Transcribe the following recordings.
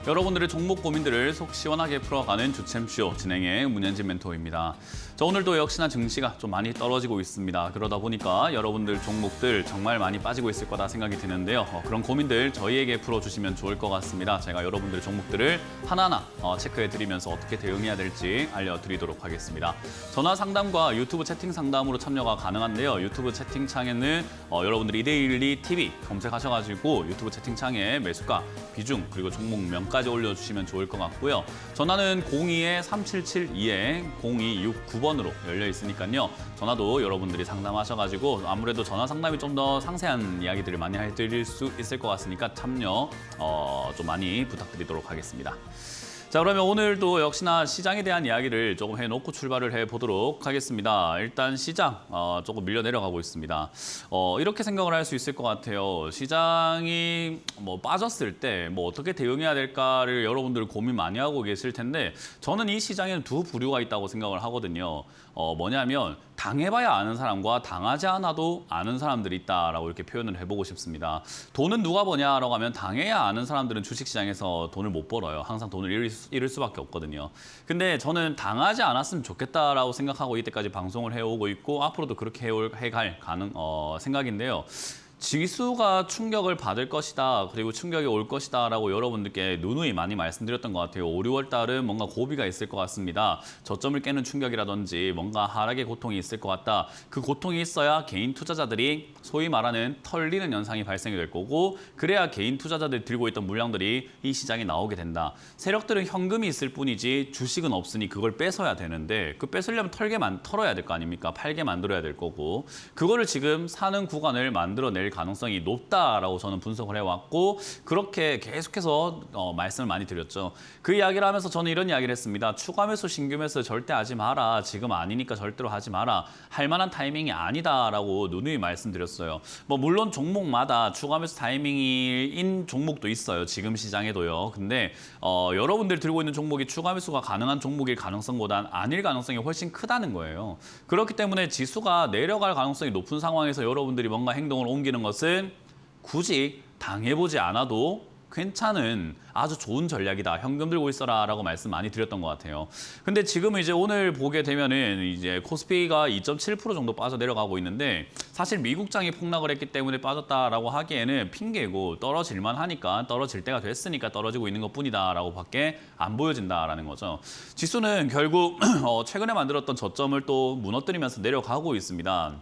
여러분들의 종목 고민들을 속 시원하게 풀어가는 주챔쇼 진행의 문현진 멘토입니다. 자, 오늘도 역시나 증시가 좀 많이 떨어지고 있습니다. 그러다 보니까 여러분들 종목들 정말 많이 빠지고 있을 거다 생각이 드는데요. 그런 고민들 저희에게 풀어주시면 좋을 것 같습니다. 제가 여러분들의 종목들을 하나하나 체크해드리면서 어떻게 대응해야 될지 알려드리도록 하겠습니다. 전화 상담과 유튜브 채팅 상담으로 참여가 가능한데요. 유튜브 채팅창에는 여러분들이 2대1리 TV 검색하셔가지고 유튜브 채팅창에 매수가, 비중, 그리고 종목명까지 올려주시면 좋을 것 같고요. 전화는 02-3772-0269번으로 열려 있으니까요. 전화도 여러분들이 상담하셔가지고 아무래도 전화 상담이 좀 더 상세한 이야기들을 많이 해드릴 수 있을 것 같으니까 참여 좀 많이 부탁드리도록 하겠습니다. 자, 그러면 오늘도 역시나 시장에 대한 이야기를 조금 해놓고 출발을 해보도록 하겠습니다. 일단 시장 조금 밀려 내려가고 있습니다. 이렇게 생각을 할 수 있을 것 같아요. 시장이 빠졌을 때 어떻게 대응해야 될까를 여러분들 고민 많이 하고 계실 텐데 저는 이 시장에는 두 부류가 있다고 생각을 하거든요. 뭐냐면 당해봐야 아는 사람과 당하지 않아도 아는 사람들이 있다라고 이렇게 표현을 해보고 싶습니다. 돈은 누가 버냐라고 하면 당해야 아는 사람들은 주식시장에서 돈을 못 벌어요. 항상 돈을 잃을 수밖에 없거든요. 근데 저는 당하지 않았으면 좋겠다라고 생각하고 이때까지 방송을 해오고 있고 앞으로도 그렇게 해갈 생각인데요. 지수가 충격을 받을 것이다, 그리고 충격이 올 것이다 라고 여러분들께 누누이 많이 말씀드렸던 것 같아요. 5, 6월 달은 뭔가 고비가 있을 것 같습니다. 저점을 깨는 충격이라든지 뭔가 하락의 고통이 있을 것 같다. 그 고통이 있어야 개인 투자자들이 소위 말하는 털리는 현상이 발생이 될 거고 그래야 개인 투자자들이 들고 있던 물량들이 이 시장에 나오게 된다. 세력들은 현금이 있을 뿐이지 주식은 없으니 그걸 뺏어야 되는데 그 뺏으려면 털어야 될 거 아닙니까? 팔게 만들어야 될 거고 그거를 지금 사는 구간을 만들어낼 가능성이 높다라고 저는 분석을 해왔고 그렇게 계속해서 말씀을 많이 드렸죠. 그 이야기를 하면서 저는 이런 이야기를 했습니다. 추가 매수, 신규 매수 절대 하지 마라. 지금 아니니까 절대로 하지 마라. 할 만한 타이밍이 아니다라고 누누이 말씀드렸어요. 물론 종목마다 추가 매수 타이밍인 종목도 있어요. 지금 시장에도요. 근데 여러분들 들고 있는 종목이 추가 매수가 가능한 종목일 가능성보단 아닐 가능성이 훨씬 크다는 거예요. 그렇기 때문에 지수가 내려갈 가능성이 높은 상황에서 여러분들이 뭔가 행동을 옮기는 것은 굳이 당해보지 않아도 괜찮은 아주 좋은 전략이다. 현금 들고 있어라 라고 말씀 많이 드렸던 것 같아요. 근데 지금 이제 오늘 보게 되면은 이제 코스피가 2.7% 정도 빠져 내려가고 있는데 사실 미국장이 폭락을 했기 때문에 빠졌다라고 하기에는 핑계고 떨어질만 하니까 떨어질 때가 됐으니까 떨어지고 있는 것뿐이다라고 밖에 안 보여진다라는 거죠. 지수는 결국 최근에 만들었던 저점을 또 무너뜨리면서 내려가고 있습니다.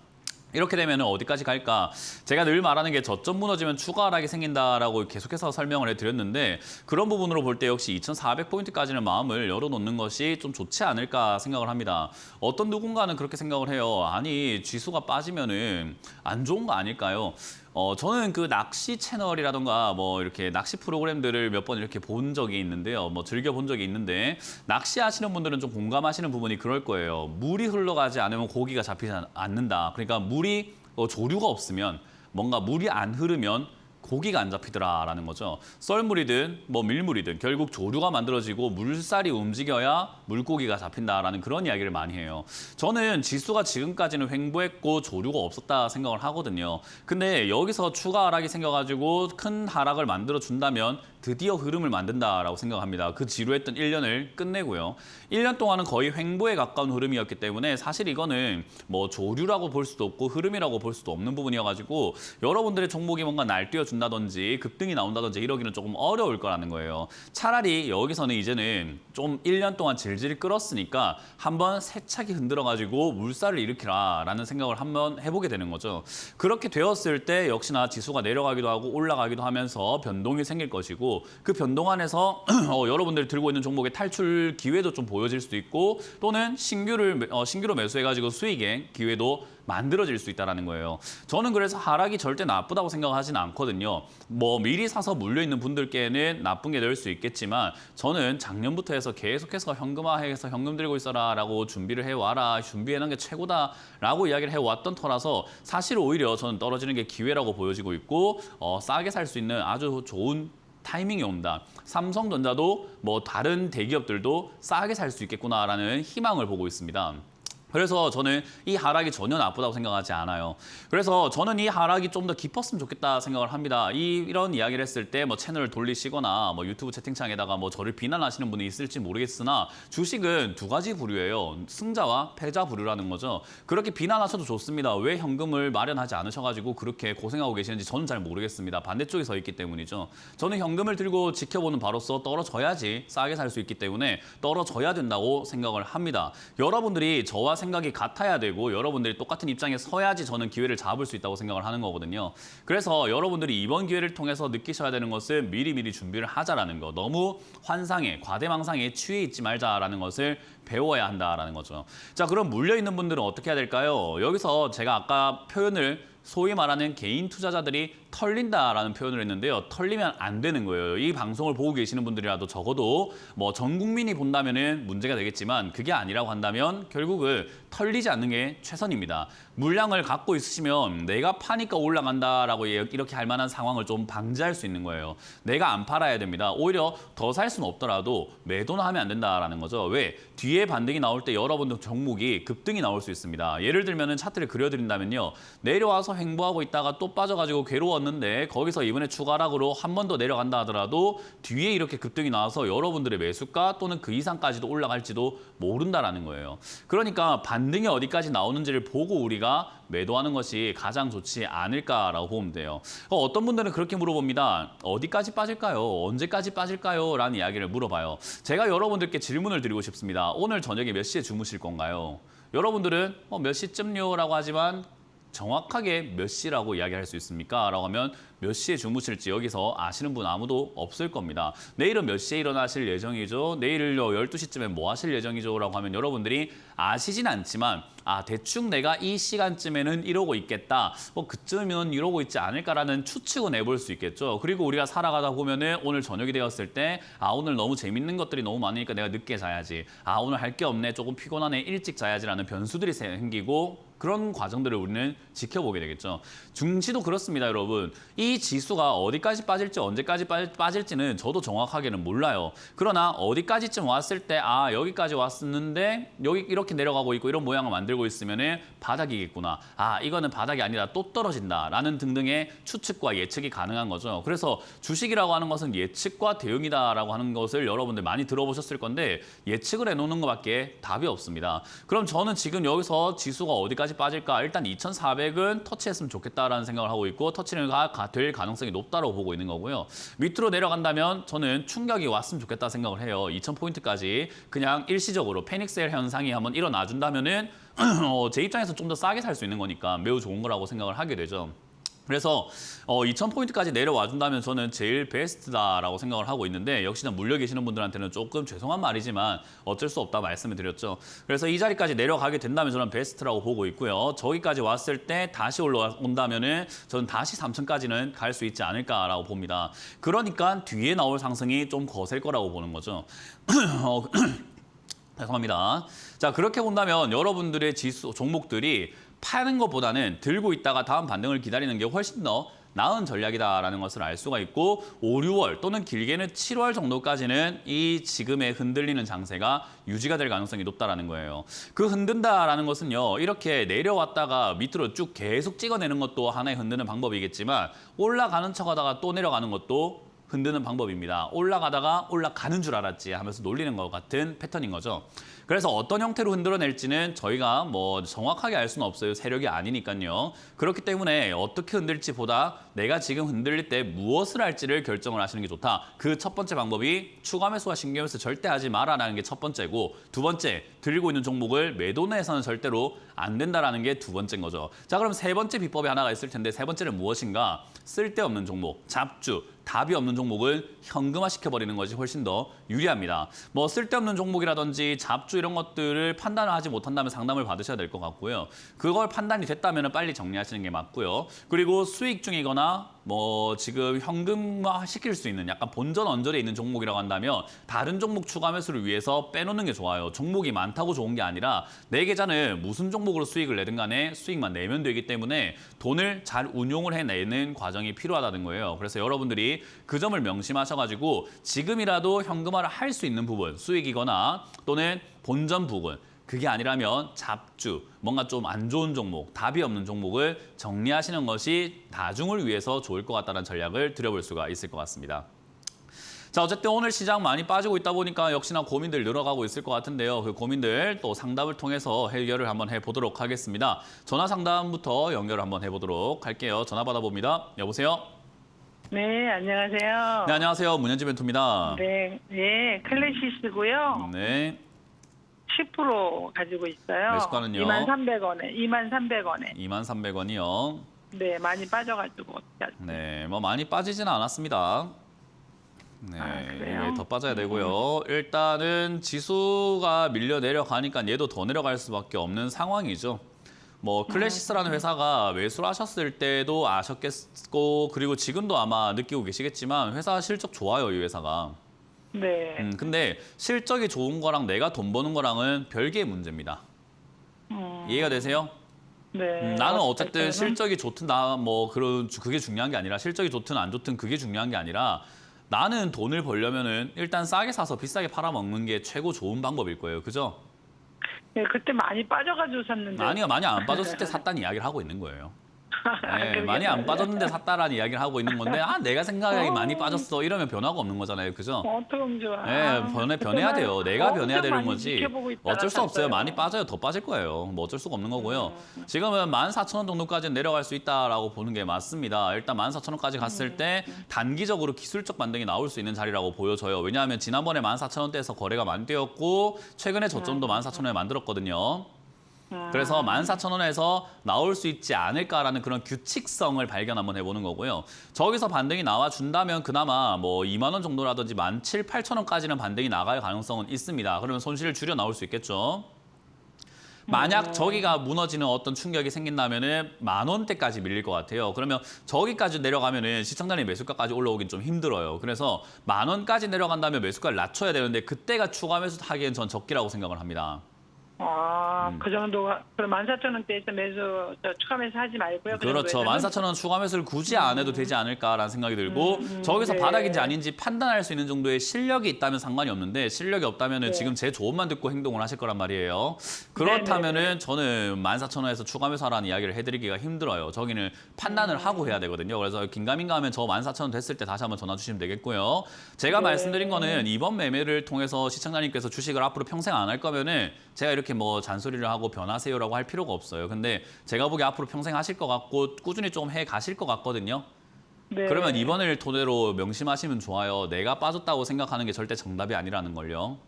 이렇게 되면 어디까지 갈까? 제가 늘 말하는 게 저점 무너지면 추가 하락이 생긴다라고 계속해서 설명을 해드렸는데 그런 부분으로 볼 때 역시 2,400포인트까지는 마음을 열어놓는 것이 좀 좋지 않을까 생각을 합니다. 어떤 누군가는 그렇게 생각을 해요. 아니, 지수가 빠지면은 안 좋은 거 아닐까요? 저는 그 낚시 채널이라던가 이렇게 낚시 프로그램들을 몇 번 이렇게 본 적이 있는데요. 즐겨 본 적이 있는데 낚시하시는 분들은 좀 공감하시는 부분이 그럴 거예요. 물이 흘러가지 않으면 고기가 잡히지 않는다. 그러니까 물이 조류가 없으면 뭔가 물이 안 흐르면 고기가 안 잡히더라라는 거죠. 썰물이든 밀물이든 결국 조류가 만들어지고 물살이 움직여야 물고기가 잡힌다라는 그런 이야기를 많이 해요. 저는 지수가 지금까지는 횡보했고 조류가 없었다 생각을 하거든요. 근데 여기서 추가 하락이 생겨가지고 큰 하락을 만들어준다면 드디어 흐름을 만든다라고 생각합니다. 그 지루했던 1년을 끝내고요. 1년 동안은 거의 횡보에 가까운 흐름이었기 때문에 사실 이거는 조류라고 볼 수도 없고 흐름이라고 볼 수도 없는 부분이어가지고 여러분들의 종목이 뭔가 날뛰어준다든지 급등이 나온다든지 이러기는 조금 어려울 거라는 거예요. 차라리 여기서는 이제는 좀 1년 동안 질질 끌었으니까 한번 세차게 흔들어가지고 물살을 일으키라라는 생각을 한번 해보게 되는 거죠. 그렇게 되었을 때 역시나 지수가 내려가기도 하고 올라가기도 하면서 변동이 생길 것이고 그 변동 안에서 여러분들이 들고 있는 종목의 탈출 기회도 좀 보여질 수도 있고 또는 신규로 매수해가지고 수익의 기회도 만들어질 수 있다는 거예요. 저는 그래서 하락이 절대 나쁘다고 생각하진 않거든요. 미리 사서 물려있는 분들께는 나쁜 게 될 수 있겠지만 저는 작년부터 해서 계속해서 현금화해서 현금 들고 있어라 라고 준비를 해와라. 준비해놓은 게 최고다라고 이야기를 해왔던 터라서 사실 오히려 저는 떨어지는 게 기회라고 보여지고 있고 싸게 살 수 있는 아주 좋은 타이밍이 온다. 삼성전자도 다른 대기업들도 싸게 살 수 있겠구나라는 희망을 보고 있습니다. 그래서 저는 이 하락이 전혀 나쁘다고 생각하지 않아요. 그래서 저는 이 하락이 좀 더 깊었으면 좋겠다 생각을 합니다. 이런 이야기를 했을 때 뭐 채널을 돌리시거나 뭐 유튜브 채팅창에다가 뭐 저를 비난하시는 분이 있을지 모르겠으나 주식은 두 가지 부류예요. 승자와 패자 부류라는 거죠. 그렇게 비난하셔도 좋습니다. 왜 현금을 마련하지 않으셔가지고 그렇게 고생하고 계시는지 저는 잘 모르겠습니다. 반대쪽에 서 있기 때문이죠. 저는 현금을 들고 지켜보는 바로서 떨어져야지 싸게 살 수 있기 때문에 떨어져야 된다고 생각을 합니다. 여러분들이 저와 생각이 같아야 되고 여러분들이 똑같은 입장에 서야지 저는 기회를 잡을 수 있다고 생각을 하는 거거든요. 그래서 여러분들이 이번 기회를 통해서 느끼셔야 되는 것은 미리미리 준비를 하자라는 거. 너무 환상에, 과대망상에 취해 있지 말자라는 것을 배워야 한다라는 거죠. 자, 그럼 물려있는 분들은 어떻게 해야 될까요? 여기서 제가 아까 표현을 소위 말하는 개인 투자자들이 털린다라는 표현을 했는데요. 털리면 안 되는 거예요. 이 방송을 보고 계시는 분들이라도 적어도 뭐 전 국민이 본다면은 문제가 되겠지만 그게 아니라고 한다면 결국은 털리지 않는 게 최선입니다. 물량을 갖고 있으시면 내가 파니까 올라간다라고 이렇게 할 만한 상황을 좀 방지할 수 있는 거예요. 내가 안 팔아야 됩니다. 오히려 더 살 수는 없더라도 매도는 하면 안 된다라는 거죠. 왜? 뒤에 반등이 나올 때 여러분들 종목이 급등이 나올 수 있습니다. 예를 들면 차트를 그려드린다면요. 내려와서 횡보하고 있다가 또 빠져가지고 괴로웠는데 거기서 이번에 추가 하락으로 한 번 더 내려간다 하더라도 뒤에 이렇게 급등이 나와서 여러분들의 매수가 또는 그 이상까지도 올라갈지도 모른다라는 거예요. 그러니까 반등이 어디까지 나오는지를 보고 우리가 매도하는 것이 가장 좋지 않을까라고 보면 돼요. 어떤 분들은 그렇게 물어봅니다. 어디까지 빠질까요? 언제까지 빠질까요? 라는 이야기를 물어봐요. 제가 여러분들께 질문을 드리고 싶습니다. 오늘 저녁에 몇 시에 주무실 건가요? 여러분들은 몇 시쯤요라고 하지만 정확하게 몇 시라고 이야기할 수 있습니까? 라고 하면 몇 시에 주무실지 여기서 아시는 분 아무도 없을 겁니다. 내일은 몇 시에 일어나실 예정이죠? 내일요 12시쯤에 뭐 하실 예정이죠? 라고 하면 여러분들이 아시진 않지만 대충 내가 이 시간쯤에는 이러고 있겠다. 그쯤이면 이러고 있지 않을까라는 추측은 해볼 수 있겠죠. 그리고 우리가 살아가다 보면은 오늘 저녁이 되었을 때 오늘 너무 재밌는 것들이 너무 많으니까 내가 늦게 자야지. 오늘 할 게 없네. 조금 피곤하네. 일찍 자야지라는 변수들이 생기고 그런 과정들을 우리는 지켜보게 되겠죠. 증시도 그렇습니다, 여러분. 이 지수가 어디까지 빠질지 언제까지 빠질지는 저도 정확하게는 몰라요. 그러나 어디까지쯤 왔을 때 여기까지 왔었는데 여기 이렇게 내려가고 있고 이런 모양을 만들고 있으면 바닥이겠구나. 이거는 바닥이 아니라 또 떨어진다라는 등등의 추측과 예측이 가능한 거죠. 그래서 주식이라고 하는 것은 예측과 대응이다라고 하는 것을 여러분들 많이 들어보셨을 건데 예측을 해놓는 것밖에 답이 없습니다. 그럼 저는 지금 여기서 지수가 어디까지 빠질까? 일단 2,400은 터치했으면 좋겠다라는 생각을 하고 있고 터치가 될 가능성이 높다고 보고 있는 거고요. 밑으로 내려간다면 저는 충격이 왔으면 좋겠다 생각을 해요. 2,000포인트까지 그냥 일시적으로 패닉셀 현상이 한번 일어나 준다면은 제 입장에서 좀 더 싸게 살 수 있는 거니까 매우 좋은 거라고 생각을 하게 되죠. 그래서 2,000포인트까지 내려와 준다면 저는 제일 베스트다라고 생각을 하고 있는데 역시나 물려 계시는 분들한테는 조금 죄송한 말이지만 어쩔 수 없다 말씀을 드렸죠. 그래서 이 자리까지 내려가게 된다면 저는 베스트라고 보고 있고요. 저기까지 왔을 때 다시 올라온다면은 저는 다시 3,000까지는 갈 수 있지 않을까라고 봅니다. 그러니까 뒤에 나올 상승이 좀 거셀 거라고 보는 거죠. 죄송합니다. 자, 그렇게 본다면 여러분들의 지수 종목들이 파는 것보다는 들고 있다가 다음 반등을 기다리는 게 훨씬 더 나은 전략이다라는 것을 알 수가 있고 5, 6월 또는 길게는 7월 정도까지는 이 지금의 흔들리는 장세가 유지가 될 가능성이 높다라는 거예요. 그 흔든다라는 것은요. 이렇게 내려왔다가 밑으로 쭉 계속 찍어내는 것도 하나의 흔드는 방법이겠지만 올라가는 척하다가 또 내려가는 것도 흔드는 방법입니다. 올라가다가 올라가는 줄 알았지 하면서 놀리는 것 같은 패턴인 거죠. 그래서 어떤 형태로 흔들어낼지는 저희가 뭐 정확하게 알 수는 없어요. 세력이 아니니까요. 그렇기 때문에 어떻게 흔들지 보다 내가 지금 흔들릴 때 무엇을 할지를 결정을 하시는 게 좋다. 그 첫 번째 방법이 추가 매수와 신경 매수 절대 하지 마라라는 게 첫 번째고 두 번째 들고 있는 종목을 매도 내에서는 절대로 안 된다라는 게 두 번째인 거죠. 자, 그럼 세 번째 비법이 하나가 있을 텐데 세 번째는 무엇인가? 쓸데없는 종목, 잡주, 답이 없는 종목을 현금화시켜버리는 것이 훨씬 더 유리합니다. 뭐 쓸데없는 종목이라든지 잡주 이런 것들을 판단을 하지 못한다면 상담을 받으셔야 될 것 같고요. 그걸 판단이 됐다면 빨리 정리하시는 게 맞고요. 그리고 수익 중이거나 뭐 지금 현금화 시킬 수 있는 약간 본전 언저리에 있는 종목이라고 한다면 다른 종목 추가 매수를 위해서 빼놓는 게 좋아요. 종목이 많다고 좋은 게 아니라 내 계좌는 무슨 종목으로 수익을 내든 간에 수익만 내면 되기 때문에 돈을 잘 운용을 해내는 과정이 필요하다는 거예요. 그래서 여러분들이 그 점을 명심하셔가지고 지금이라도 현금화를 할 수 있는 부분, 수익이거나 또는 본전 부분, 그게 아니라면 잡주, 뭔가 좀 안 좋은 종목, 답이 없는 종목을 정리하시는 것이 나중을 위해서 좋을 것 같다는 전략을 드려볼 수가 있을 것 같습니다. 자, 어쨌든 오늘 시장 많이 빠지고 있다 보니까 역시나 고민들 늘어가고 있을 것 같은데요. 그 고민들 또 상담을 통해서 해결을 한번 해보도록 하겠습니다. 전화 상담부터 연결을 한번 해보도록 할게요. 전화 받아봅니다. 여보세요? 네, 안녕하세요. 네, 안녕하세요. 문현지 멘토입니다. 네, 예, 클래시스고요. 네. 10% 가지고 있어요. 매수가는요? 23,300원에, 23,300원에. 23,300원이요. 네, 많이 빠져가지고 어떻게 하죠? 네, 뭐 많이 빠지지는 않았습니다. 네, 그래요? 이게 더 빠져야 되고요. 일단은 지수가 밀려 내려가니까 얘도 더 내려갈 수밖에 없는 상황이죠. 뭐 클래시스라는 회사가 매수를 하셨을 때도 아셨겠고 그리고 지금도 아마 느끼고 계시겠지만 회사 실적 좋아요, 이 회사가. 네. 근데 실적이 좋은 거랑 내가 돈 버는 거랑은 별개의 문제입니다. 이해가 되세요? 네. 나는 어쨌든 때는? 실적이 좋든 그게 중요한 게 아니라 실적이 좋든 안 좋든 그게 중요한 게 아니라 나는 돈을 벌려면은 일단 싸게 사서 비싸게 팔아먹는 게 최고 좋은 방법일 거예요. 그죠? 네, 그때 많이 빠져가지고 샀는데. 아니요, 많이 안 빠졌을 때 샀다는 이야기를 하고 있는 거예요. 네, 많이 안 빠졌는데 샀다라는 이야기를 하고 있는 건데 내가 생각하기 많이 빠졌어 이러면 변화가 없는 거잖아요. 그죠? 어떡하면 좋아. 네, 변해야 돼요. 내가 변해야 되는 거지. 어쩔 수 없어요. 샀어요. 많이 빠져요. 더 빠질 거예요. 뭐 어쩔 수가 없는 거고요. 지금은 14,000원 정도까지는 내려갈 수 있다라고 보는 게 맞습니다. 일단 14,000원까지 갔을 때 단기적으로 기술적 반등이 나올 수 있는 자리라고 보여져요. 왜냐하면 지난번에 14,000원대에서 거래가 많이 되었고 최근에 저점도 14,000원에 만들었거든요. 그래서 14,000원에서 나올 수 있지 않을까라는 그런 규칙성을 발견 한번 해보는 거고요. 저기서 반등이 나와준다면 그나마 뭐 2만 원 정도라든지 17,000, 8,000원까지는 반등이 나갈 가능성은 있습니다. 그러면 손실을 줄여 나올 수 있겠죠. 만약 저기가 무너지는 어떤 충격이 생긴다면은 10,000원대까지 밀릴 것 같아요. 그러면 저기까지 내려가면은 시청자님 매수가까지 올라오긴 좀 힘들어요. 그래서 10,000원까지 내려간다면 매수가를 낮춰야 되는데 그때가 추가 매수 하기엔 전 적기라고 생각을 합니다. 그 정도가, 그럼 14,000원대에서 추가 매수 하지 말고요. 그렇죠. 14,000원 추가 매수를 굳이 안 해도 되지 않을까라는 생각이 들고 저기서 네. 바닥인지 아닌지 판단할 수 있는 정도의 실력이 있다면 상관이 없는데 실력이 없다면 은 네. 지금 제 조언만 듣고 행동을 하실 거란 말이에요. 그렇다면 은 저는 14,000원에서 추가 매수하라는 이야기를 해드리기가 힘들어요. 저기는 판단을 하고 해야 되거든요. 그래서 긴가민가하면 저 14,000원 됐을 때 다시 한번 전화 주시면 되겠고요. 제가 네. 말씀드린 거는 이번 매매를 통해서 시청자님께서 주식을 앞으로 평생 안 할 거면은 제가 이렇게 뭐 잔소리를 하고 변하세요라고 할 필요가 없어요. 근데 제가 보기에 앞으로 평생 하실 것 같고 꾸준히 좀 해 가실 것 같거든요. 네. 그러면 이번을 토대로 명심하시면 좋아요. 내가 빠졌다고 생각하는 게 절대 정답이 아니라는 걸요.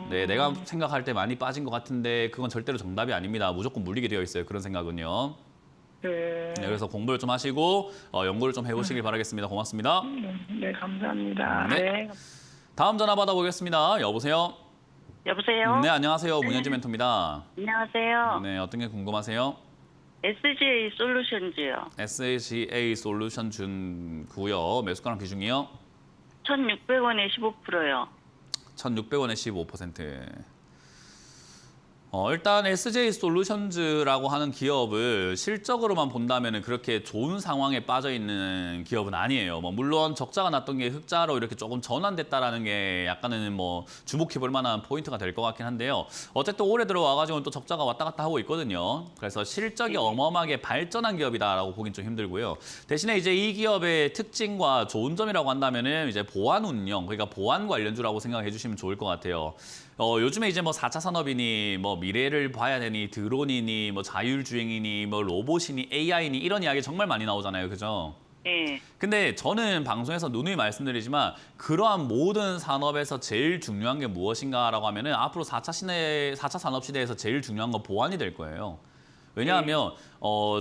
네, 내가 생각할 때 많이 빠진 것 같은데 그건 절대로 정답이 아닙니다. 무조건 물리게 되어 있어요. 그런 생각은요. 네. 네, 그래서 공부를 좀 하시고 연구를 좀 해보시길 바라겠습니다. 고맙습니다. 네, 감사합니다. 네. 네. 다음 전화 받아보겠습니다. 여보세요? 여보세요? 네, 안녕하세요. 문현지 멘토입니다. 안녕하세요. 네, 어떤 게 궁금하세요? SGA 솔루션즈요. SAGA 솔루션 준고요. 매수가랑 비중이요? 1,600원에 15%요. 1,600원에 15%. 일단 SJ 솔루션즈라고 하는 기업을 실적으로만 본다면 그렇게 좋은 상황에 빠져 있는 기업은 아니에요. 뭐 물론 적자가 났던 게 흑자로 이렇게 조금 전환됐다라는 게 약간은 뭐 주목해 볼 만한 포인트가 될 것 같긴 한데요. 어쨌든 올해 들어와가지고 또 적자가 왔다 갔다 하고 있거든요. 그래서 실적이 어마어마하게 발전한 기업이다라고 보긴 좀 힘들고요. 대신에 이제 이 기업의 특징과 좋은 점이라고 한다면은 이제 보안 운영, 그러니까 보안 관련주라고 생각해 주시면 좋을 것 같아요. 요즘에 이제 뭐 4차 산업이니 뭐 미래를 봐야 되니 드론이니 뭐 자율주행이니 뭐 로봇이니 AI니 이런 이야기 정말 많이 나오잖아요. 그죠? 네. 근데 저는 방송에서 누누이 말씀드리지만 그러한 모든 산업에서 제일 중요한 게 무엇인가라고 하면은 앞으로 4차 산업 시대에서 제일 중요한 건 보안이 될 거예요. 왜냐하면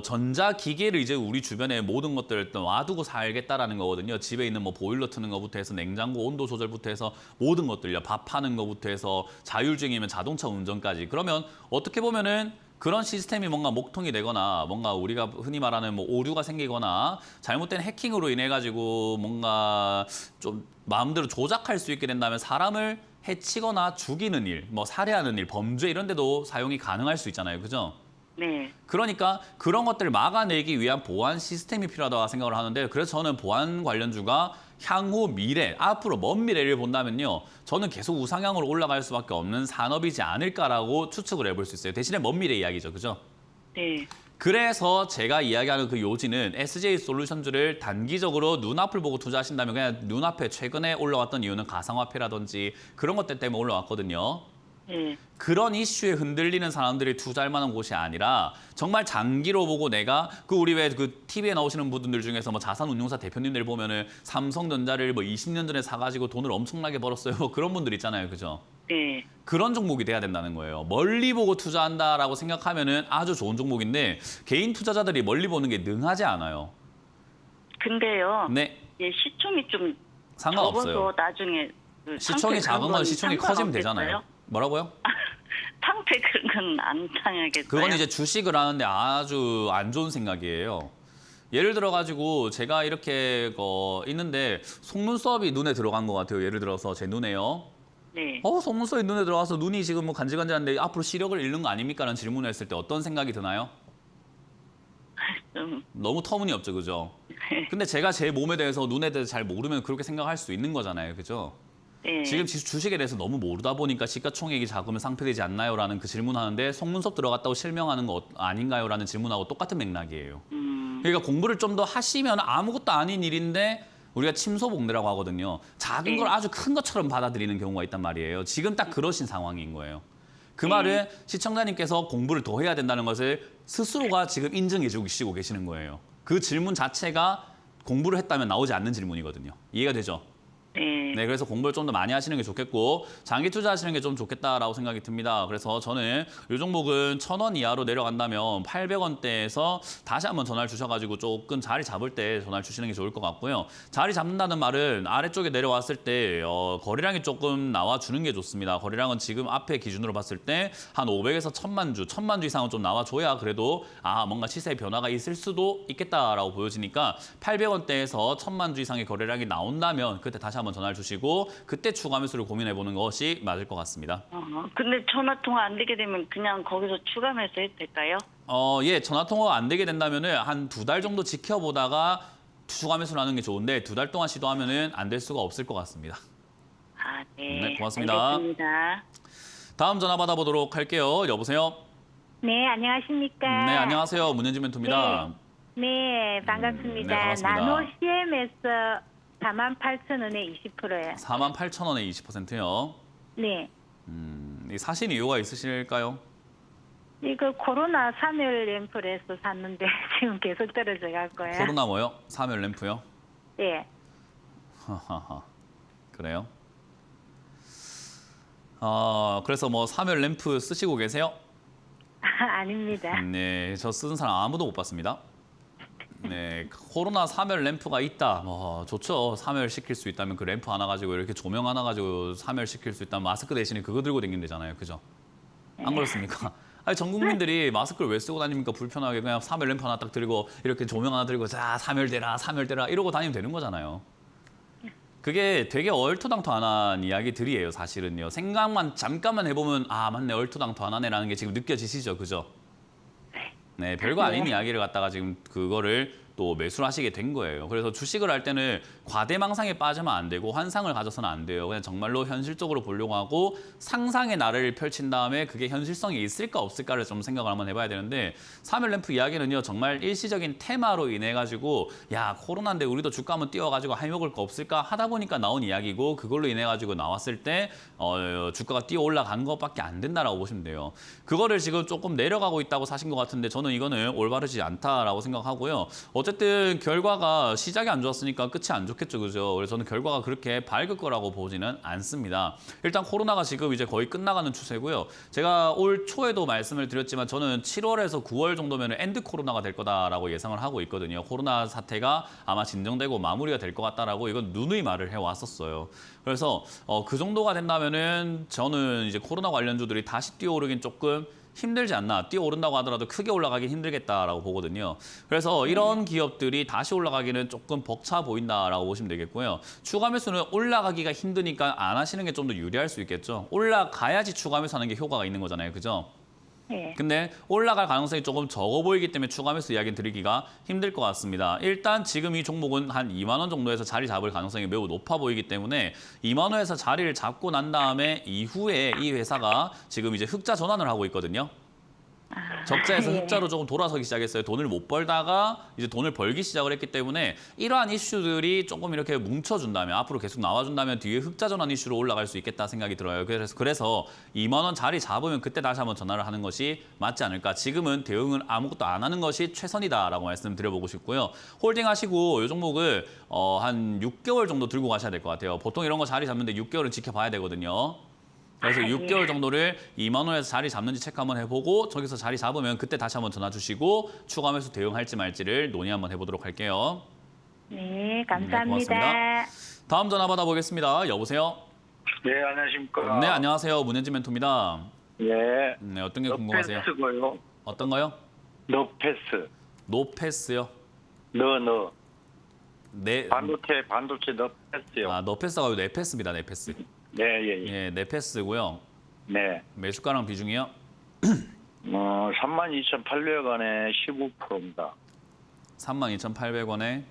전자기계를 이제 우리 주변에 모든 것들을 놔두고 살겠다라는 거거든요. 집에 있는 뭐 보일러 트는 것부터 해서 냉장고 온도 조절부터 해서 모든 것들요. 밥하는 것부터 해서 자율주행이면 자동차 운전까지. 그러면 어떻게 보면은 그런 시스템이 뭔가 목통이 되거나 뭔가 우리가 흔히 말하는 뭐 오류가 생기거나 잘못된 해킹으로 인해 가지고 뭔가 좀 마음대로 조작할 수 있게 된다면 사람을 해치거나 죽이는 일, 뭐 살해하는 일, 범죄 이런 데도 사용이 가능할 수 있잖아요. 그죠? 네. 그러니까 그런 것들을 막아내기 위한 보안 시스템이 필요하다고 생각을 하는데 그래서 저는 보안 관련주가 향후 미래, 앞으로 먼 미래를 본다면요. 저는 계속 우상향으로 올라갈 수밖에 없는 산업이지 않을까라고 추측을 해볼 수 있어요. 대신에 먼 미래 이야기죠. 그죠? 네. 그래서 제가 이야기하는 그 요지는 SJ솔루션즈를 단기적으로 눈앞을 보고 투자하신다면 그냥 눈앞에 최근에 올라왔던 이유는 가상화폐라든지 그런 것들 때문에 올라왔거든요. 네. 그런 이슈에 흔들리는 사람들이 투자할 만한 곳이 아니라 정말 장기로 보고 내가 우리 왜 그 TV에 나오시는 분들 중에서 뭐 자산운용사 대표님들 보면은 삼성전자를 뭐 20년 전에 사가지고 돈을 엄청나게 벌었어요. 그런 분들 있잖아요. 그죠? 네. 그런 종목이 돼야 된다는 거예요. 멀리 보고 투자한다라고 생각하면은 아주 좋은 종목인데 개인 투자자들이 멀리 보는 게 능하지 않아요. 근데요. 네, 예, 시총이 좀 상관없어요. 적어서 나중에 그 시총이 상태 작은 그런 건 시총이 커지면 상관없겠어요? 되잖아요. 뭐라고요? 상태 그런 건 안 당하겠어요? 그건 이제 주식을 하는데 아주 안 좋은 생각이에요. 예를 들어 가지고 제가 이렇게 있는데 속눈썹이 눈에 들어간 것 같아요. 예를 들어서 제 눈에요. 네. 속눈썹이 눈에 들어가서 눈이 지금 뭐 간질간질한데 앞으로 시력을 잃는 거 아닙니까? 라는 질문을 했을 때 어떤 생각이 드나요? 좀 너무 터무니없죠, 그죠? 근데 제가 제 몸에 대해서 눈에 대해서 잘 모르면 그렇게 생각할 수 있는 거잖아요, 그죠? 네. 지금 주식에 대해서 너무 모르다 보니까 시가총액이 작으면 상폐되지 않나요? 라는 그 질문하는데 속눈썹 들어갔다고 실명하는 거 아닌가요? 라는 질문하고 똑같은 맥락이에요. 그러니까 공부를 좀 더 하시면 아무것도 아닌 일인데 우리가 침소봉대라고 하거든요. 작은 걸 아주 큰 것처럼 받아들이는 경우가 있단 말이에요. 지금 딱 그러신 상황인 거예요. 그 말은 시청자님께서 공부를 더 해야 된다는 것을 스스로가 지금 인정해 주시고 계시는 거예요. 그 질문 자체가 공부를 했다면 나오지 않는 질문이거든요. 이해가 되죠? 네. 네, 그래서 공부를 좀 더 많이 하시는 게 좋겠고 장기 투자하시는 게 좀 좋겠다라고 생각이 듭니다. 그래서 저는 이 종목은 1,000원 이하로 내려간다면 800원대에서 다시 한번 전화를 주셔가지고 조금 자리 잡을 때 전화를 주시는 게 좋을 것 같고요. 자리 잡는다는 말은 아래쪽에 내려왔을 때 거래량이 조금 나와주는 게 좋습니다. 거래량은 지금 앞에 기준으로 봤을 때 한 500에서 1,000만 주 이상은 좀 나와줘야 그래도 뭔가 시세의 변화가 있을 수도 있겠다라고 보여지니까 800원대에서 1,000만 주 이상의 거래량이 나온다면 그때 다시 한번 전화를 주시고 그때 추가 매수를 고민해 보는 것이 맞을 것 같습니다. 근데 전화 통화 안 되게 되면 그냥 거기서 추가 매수 해도 될까요? 예, 전화 통화가 안 되게 된다면은 한 2달 정도 지켜보다가 추가 매수를 하는 게 좋은데 2달 동안 시도하면은 안 될 수가 없을 것 같습니다. 네. 네, 고맙습니다. 알겠습니다. 다음 전화 받아보도록 할게요. 여보세요? 네, 안녕하십니까? 네, 안녕하세요. 문현지 멘토입니다. 네, 반갑습니다. 네, 반갑습니다. 나노 CM에서 48,000원에 20%예요. 48,000원에 20%요. 네. 사신 이유가 있으실까요? 이거 코로나 3열 램프에서 샀는데 지금 계속 떨어져 갈 거예요. 코로나 뭐요? 3열 램프요? 네. 하하하. 그래요? 그래서 뭐 3열 램프 쓰시고 계세요? 아닙니다. 네, 저 쓰는 사람 아무도 못 봤습니다. 네, 코로나 3열 램프가 있다. 좋죠. 3열 시킬 수 있다면 그 램프 하나 가지고 이렇게 조명 하나 가지고 3열 시킬 수 있다면 마스크 대신에 그거 들고 다니면 되잖아요. 그죠? 안 그렇습니까? 아니, 전 국민들이 마스크를 왜 쓰고 다닙니까? 불편하게 그냥 3열 램프 하나 딱 들고 이렇게 조명 하나 들고 자, 3열 대라, 3열 대라 이러고 다니면 되는 거잖아요. 그게 되게 얼토당토안한 이야기들이에요, 사실은요. 생각만 잠깐만 해보면 맞네, 얼토당토안하네라는 게 지금 느껴지시죠, 그죠? 네, 별거 아닌 이야기를 갖다가 지금 그거를 또 매수를 하시게 된 거예요. 그래서 주식을 할 때는 과대망상에 빠지면 안 되고 환상을 가져서는 안 돼요. 그냥 정말로 현실적으로 보려고 하고 상상의 나래를 펼친 다음에 그게 현실성이 있을까 없을까를 좀 생각을 한번 해봐야 되는데 3열 램프 이야기는요. 정말 일시적인 테마로 인해 가지고 야 코로나인데 우리도 주가 한번 띄워가지고 해먹을 거 없을까 하다 보니까 나온 이야기고 그걸로 인해 가지고 나왔을 때 주가가 뛰어 올라간 것밖에 안 된다라고 보시면 돼요. 그거를 지금 조금 내려가고 있다고 사신 것 같은데 저는 이거는 올바르지 않다라고 생각하고요. 어쨌든 결과가 시작이 안 좋았으니까 끝이 안 좋겠죠, 그죠? 그래서 저는 결과가 그렇게 밝을 거라고 보지는 않습니다. 일단 코로나가 지금 이제 거의 끝나가는 추세고요. 제가 올 초에도 말씀을 드렸지만 저는 7월에서 9월 정도면 엔드 코로나가 될 거다라고 예상을 하고 있거든요. 코로나 사태가 아마 진정되고 마무리가 될 것 같다라고 이건 누누이 말을 해왔었어요. 그래서 그 정도가 된다면은 저는 이제 코로나 관련주들이 다시 뛰어오르긴 조금 힘들지 않나. 뛰어오른다고 하더라도 크게 올라가긴 힘들겠다라고 보거든요. 그래서 이런 기업들이 다시 올라가기는 조금 벅차 보인다라고 보시면 되겠고요. 추가 매수는 올라가기가 힘드니까 안 하시는 게 좀 더 유리할 수 있겠죠. 올라가야지 추가 매수하는 게 효과가 있는 거잖아요. 그죠? 예. 근데 올라갈 가능성이 조금 적어 보이기 때문에 추가 매수 이야기는 드리기가 힘들 것 같습니다. 일단 지금 이 종목은 한 2만 원 정도에서 자리 잡을 가능성이 매우 높아 보이기 때문에 2만 원에서 자리를 잡고 난 다음에 이후에 이 회사가 지금 이제 흑자 전환을 하고 있거든요. 적자에서 예. 흑자로 조금 돌아서기 시작했어요. 돈을 못 벌다가 이제 돈을 벌기 시작을 했기 때문에 이러한 이슈들이 조금 이렇게 뭉쳐준다면 앞으로 계속 나와준다면 뒤에 흑자 전환 이슈로 올라갈 수 있겠다 생각이 들어요. 그래서 2만 원 자리 잡으면 그때 다시 한번 전화를 하는 것이 맞지 않을까. 지금은 대응을 아무것도 안 하는 것이 최선이다라고 말씀드려보고 싶고요. 홀딩하시고 이 종목을 한 6개월 정도 들고 가셔야 될 것 같아요. 보통 이런 거 자리 잡는데 6개월은 지켜봐야 되거든요. 그래서 6개월 정도를 2만 원에서 자리 잡는지 체크 한번 해보고 저기서 자리 잡으면 그때 다시 한번 전화 주시고 추가 매수 대응할지 말지를 논의 한번 해보도록 할게요. 네, 고맙습니다. 감사합니다. 다음 전화 받아보겠습니다. 여보세요? 네, 안녕하십니까. 네, 안녕하세요. 문현진 멘토입니다. 예. 네, 어떤 게 궁금하세요? 너패스고요. 어떤 거요? 너패스. 노패스요? 너. 네. 반도체 너패스요. 아, 너패스가 네패스입니다. 네패스. 네, 예, 예. 예, 네패스고요. 네. 매수가랑 비중이요? 32,800원에 15%입니다. 32,800원에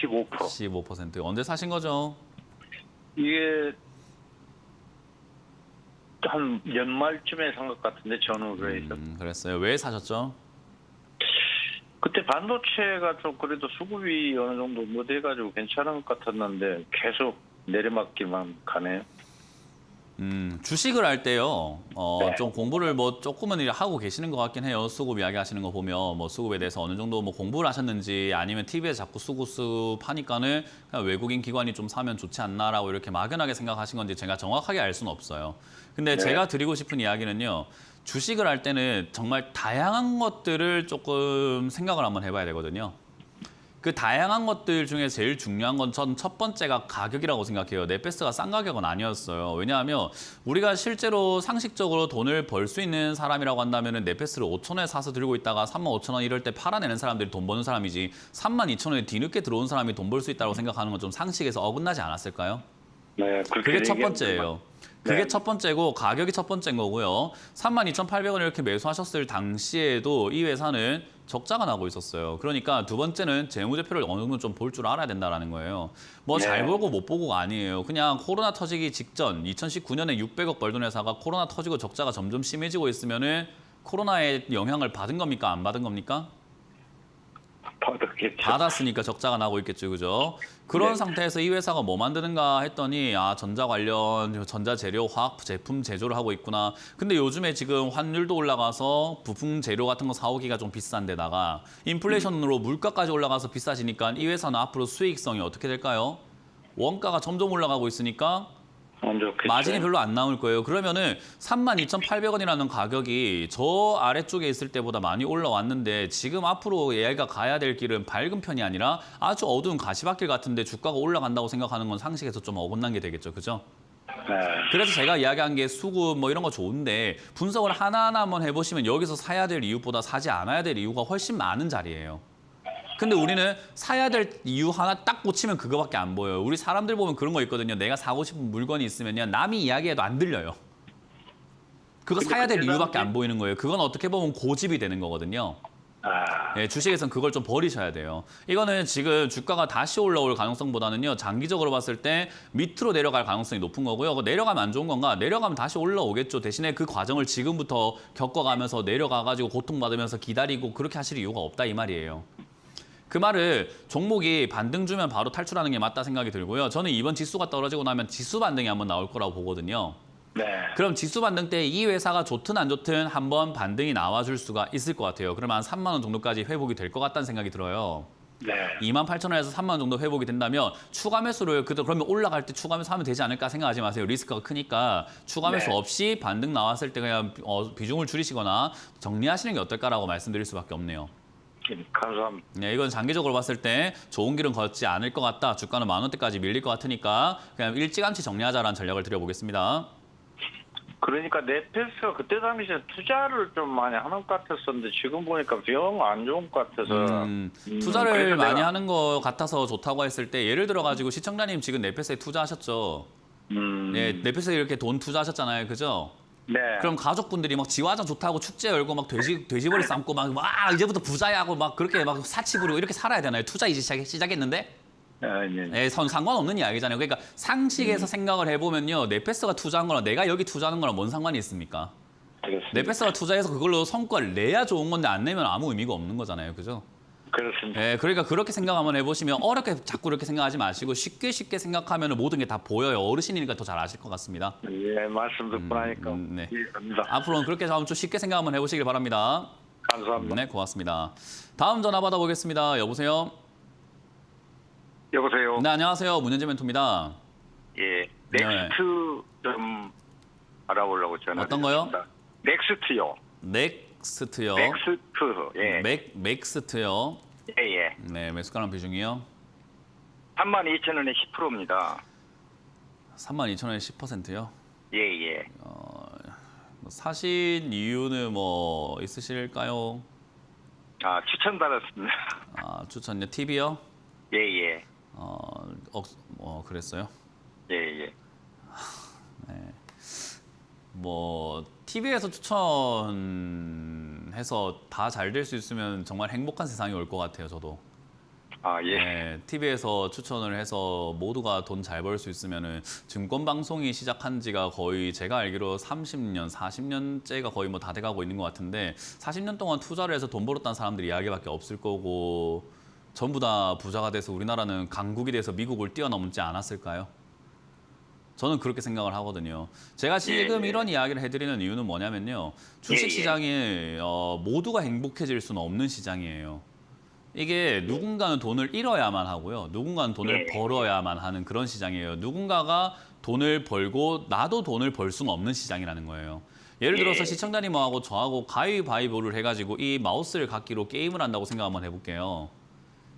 15%. 15%. 언제 사신 거죠? 이게 한 연말쯤에 산 것 같은데 전후로 해서. 그랬어요. 왜 사셨죠? 그때 반도체가 좀 그래도 수급이 어느 정도 못 해가지고 괜찮은 것 같았는데 계속 내리막기만 가네요. 주식을 할 때요, 네. 좀 공부를 뭐 조금은 하고 계시는 것 같긴 해요. 수급 이야기 하시는 거 보면, 뭐 수급에 대해서 어느 정도 뭐 공부를 하셨는지 아니면 TV에서 자꾸 수급 하니까는 그냥 외국인 기관이 좀 사면 좋지 않나라고 이렇게 막연하게 생각하신 건지 제가 정확하게 알 수는 없어요. 근데 네. 제가 드리고 싶은 이야기는요, 주식을 할 때는 정말 다양한 것들을 조금 생각을 한번 해봐야 되거든요. 그 다양한 것들 중에 제일 중요한 건 전 첫 번째가 가격이라고 생각해요. 네패스가 싼 가격은 아니었어요. 왜냐하면 우리가 실제로 상식적으로 돈을 벌 수 있는 사람이라고 한다면 네패스를 5,000원에 사서 들고 있다가 35,000원 이럴 때 팔아내는 사람들이 돈 버는 사람이지 32,000원에 뒤늦게 들어온 사람이 돈 벌 수 있다고 생각하는 건 좀 상식에서 어긋나지 않았을까요? 네, 그게 첫 번째예요. 그게 네. 첫 번째고 가격이 첫 번째인 거고요. 32,800원 이렇게 매수하셨을 당시에도 이 회사는 적자가 나고 있었어요. 그러니까 두 번째는 재무제표를 어느 정도 좀 볼 줄 알아야 된다는 거예요. 뭐 잘 네. 보고 못 보고가 아니에요. 그냥 코로나 터지기 직전 2019년에 600억 벌던 회사가 코로나 터지고 적자가 점점 심해지고 있으면은 코로나의 영향을 받은 겁니까? 안 받은 겁니까? 받았겠죠. 받았으니까 적자가 나고 있겠죠, 그죠? 그런 네. 상태에서 이 회사가 뭐 만드는가 했더니 아 전자 관련 전자재료 화학 제품 제조를 하고 있구나. 근데 요즘에 지금 환율도 올라가서 부품 재료 같은 거 사오기가 좀 비싼데다가 인플레이션으로 물가까지 올라가서 비싸지니까 이 회사는 앞으로 수익성이 어떻게 될까요? 원가가 점점 올라가고 있으니까 안 좋겠죠. 마진이 별로 안 나올 거예요. 그러면은 32,800원이라는 가격이 저 아래쪽에 있을 때보다 많이 올라왔는데 지금 앞으로 얘가 가야 될 길은 밝은 편이 아니라 아주 어두운 가시밭길 같은데 주가가 올라간다고 생각하는 건 상식에서 좀 어긋난 게 되겠죠. 그죠? 네. 그래서 제가 이야기한 게 수급 뭐 이런 거 좋은데 분석을 하나하나 한번 해보시면 여기서 사야 될 이유보다 사지 않아야 될 이유가 훨씬 많은 자리예요. 근데 우리는 사야 될 이유 하나 딱 꽂히면 그거밖에 안 보여요. 우리 사람들 보면 그런 거 있거든요. 내가 사고 싶은 물건이 있으면요. 남이 이야기해도 안 들려요. 그거 근데 사야 될 그 이유밖에 사람들이- 안 보이는 거예요. 그건 어떻게 보면 고집이 되는 거거든요. 아, 네, 주식에선 그걸 좀 버리셔야 돼요. 이거는 지금 주가가 다시 올라올 가능성보다는요. 장기적으로 봤을 때 밑으로 내려갈 가능성이 높은 거고요. 그거 내려가면 안 좋은 건가? 내려가면 다시 올라오겠죠. 대신에 그 과정을 지금부터 겪어가면서 내려가가지고 고통받으면서 기다리고 그렇게 하실 이유가 없다 이 말이에요. 그 말을 종목이 반등 주면 바로 탈출하는 게 맞다 생각이 들고요. 저는 이번 지수가 떨어지고 나면 지수 반등이 한번 나올 거라고 보거든요. 네. 그럼 지수 반등 때 이 회사가 좋든 안 좋든 한번 반등이 나와줄 수가 있을 것 같아요. 그러면 한 3만 원 정도까지 회복이 될 것 같다는 생각이 들어요. 네. 28,000원에서 3만 원 정도 회복이 된다면 추가 매수를 그러면 올라갈 때 추가 매수 하면 되지 않을까 생각하지 마세요. 리스크가 크니까 추가 매수 네. 없이 반등 나왔을 때 그냥 비중을 줄이시거나 정리하시는 게 어떨까라고 말씀드릴 수밖에 없네요. 감사합니다. 네, 이건 장기적으로 봤을 때 좋은 길은 걷지 않을 것 같다. 주가는 10,000원대까지 밀릴 것 같으니까 그냥 일찌감치 정리하자라는 전략을 드려보겠습니다. 그러니까 네패스가 그때 당시에 투자를 좀 많이 하는 것 같았었는데 지금 보니까 영 안 좋은 것 같아서 투자를 그래서 많이 내가- 하는 거 같아서 좋다고 했을 때 예를 들어가지고 시청자님 지금 네패스에 투자하셨죠? 네, 네패스에 이렇게 돈 투자하셨잖아요. 그죠? 네. 그럼 가족분들이 막 지화장 좋다고 축제 열고 막 돼지머리 삶고 막 이제부터 부자야 하고 막 그렇게 막 사치 부리고 이렇게 살아야 되나요? 투자 이제 시작했는데? 네. 상관없는 이야기잖아요. 그러니까 상식에서 생각을 해보면요. 네페스가 투자한 거랑 내가 여기 투자하는 거랑 뭔 상관이 있습니까? 알겠습니다. 네페스가 투자해서 그걸로 성과를 내야 좋은 건데 안 내면 아무 의미가 없는 거잖아요. 그죠? 그렇습니다. 네, 그러니까 그렇게 생각 한번 해보시면 어렵게 자꾸 이렇게 생각하지 마시고 쉽게 생각하면 모든 게 다 보여요. 어르신이니까 더 잘 아실 것 같습니다. 예, 말씀 듣고 나니까 네. 이해합니다. 앞으로는 그렇게 좀 쉽게 생각 한번 해보시길 바랍니다. 감사합니다. 네, 고맙습니다. 다음 전화 받아보겠습니다. 여보세요? 여보세요. 네, 안녕하세요. 문현재 멘토입니다. 예, 네. 넥스트 좀 알아보려고 전화. 어떤 거요? 넥스트요. 넥스트요. 넥스트. 예. 맥스트요. 예. 네, 매수가랑 비중이요. 32,000원에 10%입니다. 32,000원에 10%요. 예. 사신 이유는 뭐 있으실까요? 아, 추천 받았습니다. 추천요. TV요? 예. 그랬어요. 예. 뭐 TV에서 추천해서 다 잘 될 수 있으면 정말 행복한 세상이 올 것 같아요. 저도. 아, 예. 네, TV에서 추천을 해서 모두가 돈 잘 벌 수 있으면은 증권 방송이 시작한 지가 거의 제가 알기로 30년, 40년째가 거의 뭐 다 돼가고 있는 것 같은데 40년 동안 투자를 해서 돈 벌었다는 사람들이 이야기밖에 없을 거고 전부 다 부자가 돼서 우리나라는 강국이 돼서 미국을 뛰어넘지 않았을까요? 저는 그렇게 생각을 하거든요. 제가 지금 이런 이야기를 해드리는 이유는 뭐냐면요. 주식시장이 모두가 행복해질 수는 없는 시장이에요. 이게 누군가는 돈을 잃어야만 하고요. 누군가는 돈을 벌어야만 하는 그런 시장이에요. 누군가가 돈을 벌고 나도 돈을 벌 수는 없는 시장이라는 거예요. 예를 들어서 시청자님하고 저하고 가위바위보를 해가지고 이 마우스를 갖기로 게임을 한다고 생각 한번 해볼게요.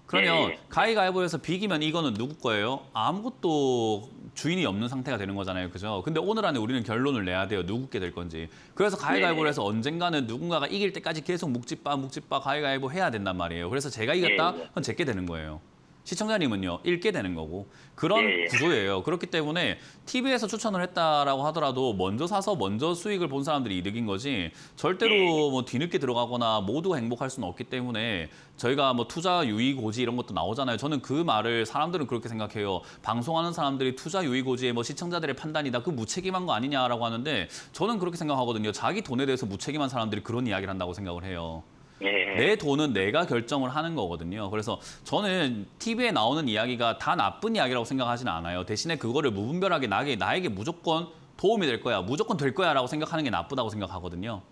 그러면 가위바위보에서 비기면 이거는 누구 거예요? 아무것도 주인이 없는 상태가 되는 거잖아요. 그죠? 근데 오늘 안에 우리는 결론을 내야 돼요. 누구께 될 건지. 그래서 가위바위보를 해서 언젠가는 누군가가 이길 때까지 계속 묵찌빠 가위바위보 해야 된단 말이에요. 그래서 제가 이겼다? 그건 제게 되는 거예요. 시청자님은요, 읽게 되는 거고. 그런 구조예요. 그렇기 때문에 TV에서 추천을 했다라고 하더라도 먼저 사서 먼저 수익을 본 사람들이 이득인 거지 절대로 뭐 뒤늦게 들어가거나 모두가 행복할 수는 없기 때문에 저희가 뭐 투자 유의고지 이런 것도 나오잖아요. 저는 그 말을 사람들은 그렇게 생각해요. 방송하는 사람들이 투자 유의고지에 뭐 시청자들의 판단이다. 그 무책임한 거 아니냐라고 하는데 저는 그렇게 생각하거든요. 자기 돈에 대해서 무책임한 사람들이 그런 이야기를 한다고 생각을 해요. 내 돈은 내가 결정을 하는 거거든요. 그래서 저는 TV에 나오는 이야기가 다 나쁜 이야기라고 생각하지는 않아요. 대신에 그거를 무분별하게 나에게 무조건 도움이 될 거야, 무조건 될 거야 라고 생각하는 게 나쁘다고 생각하거든요.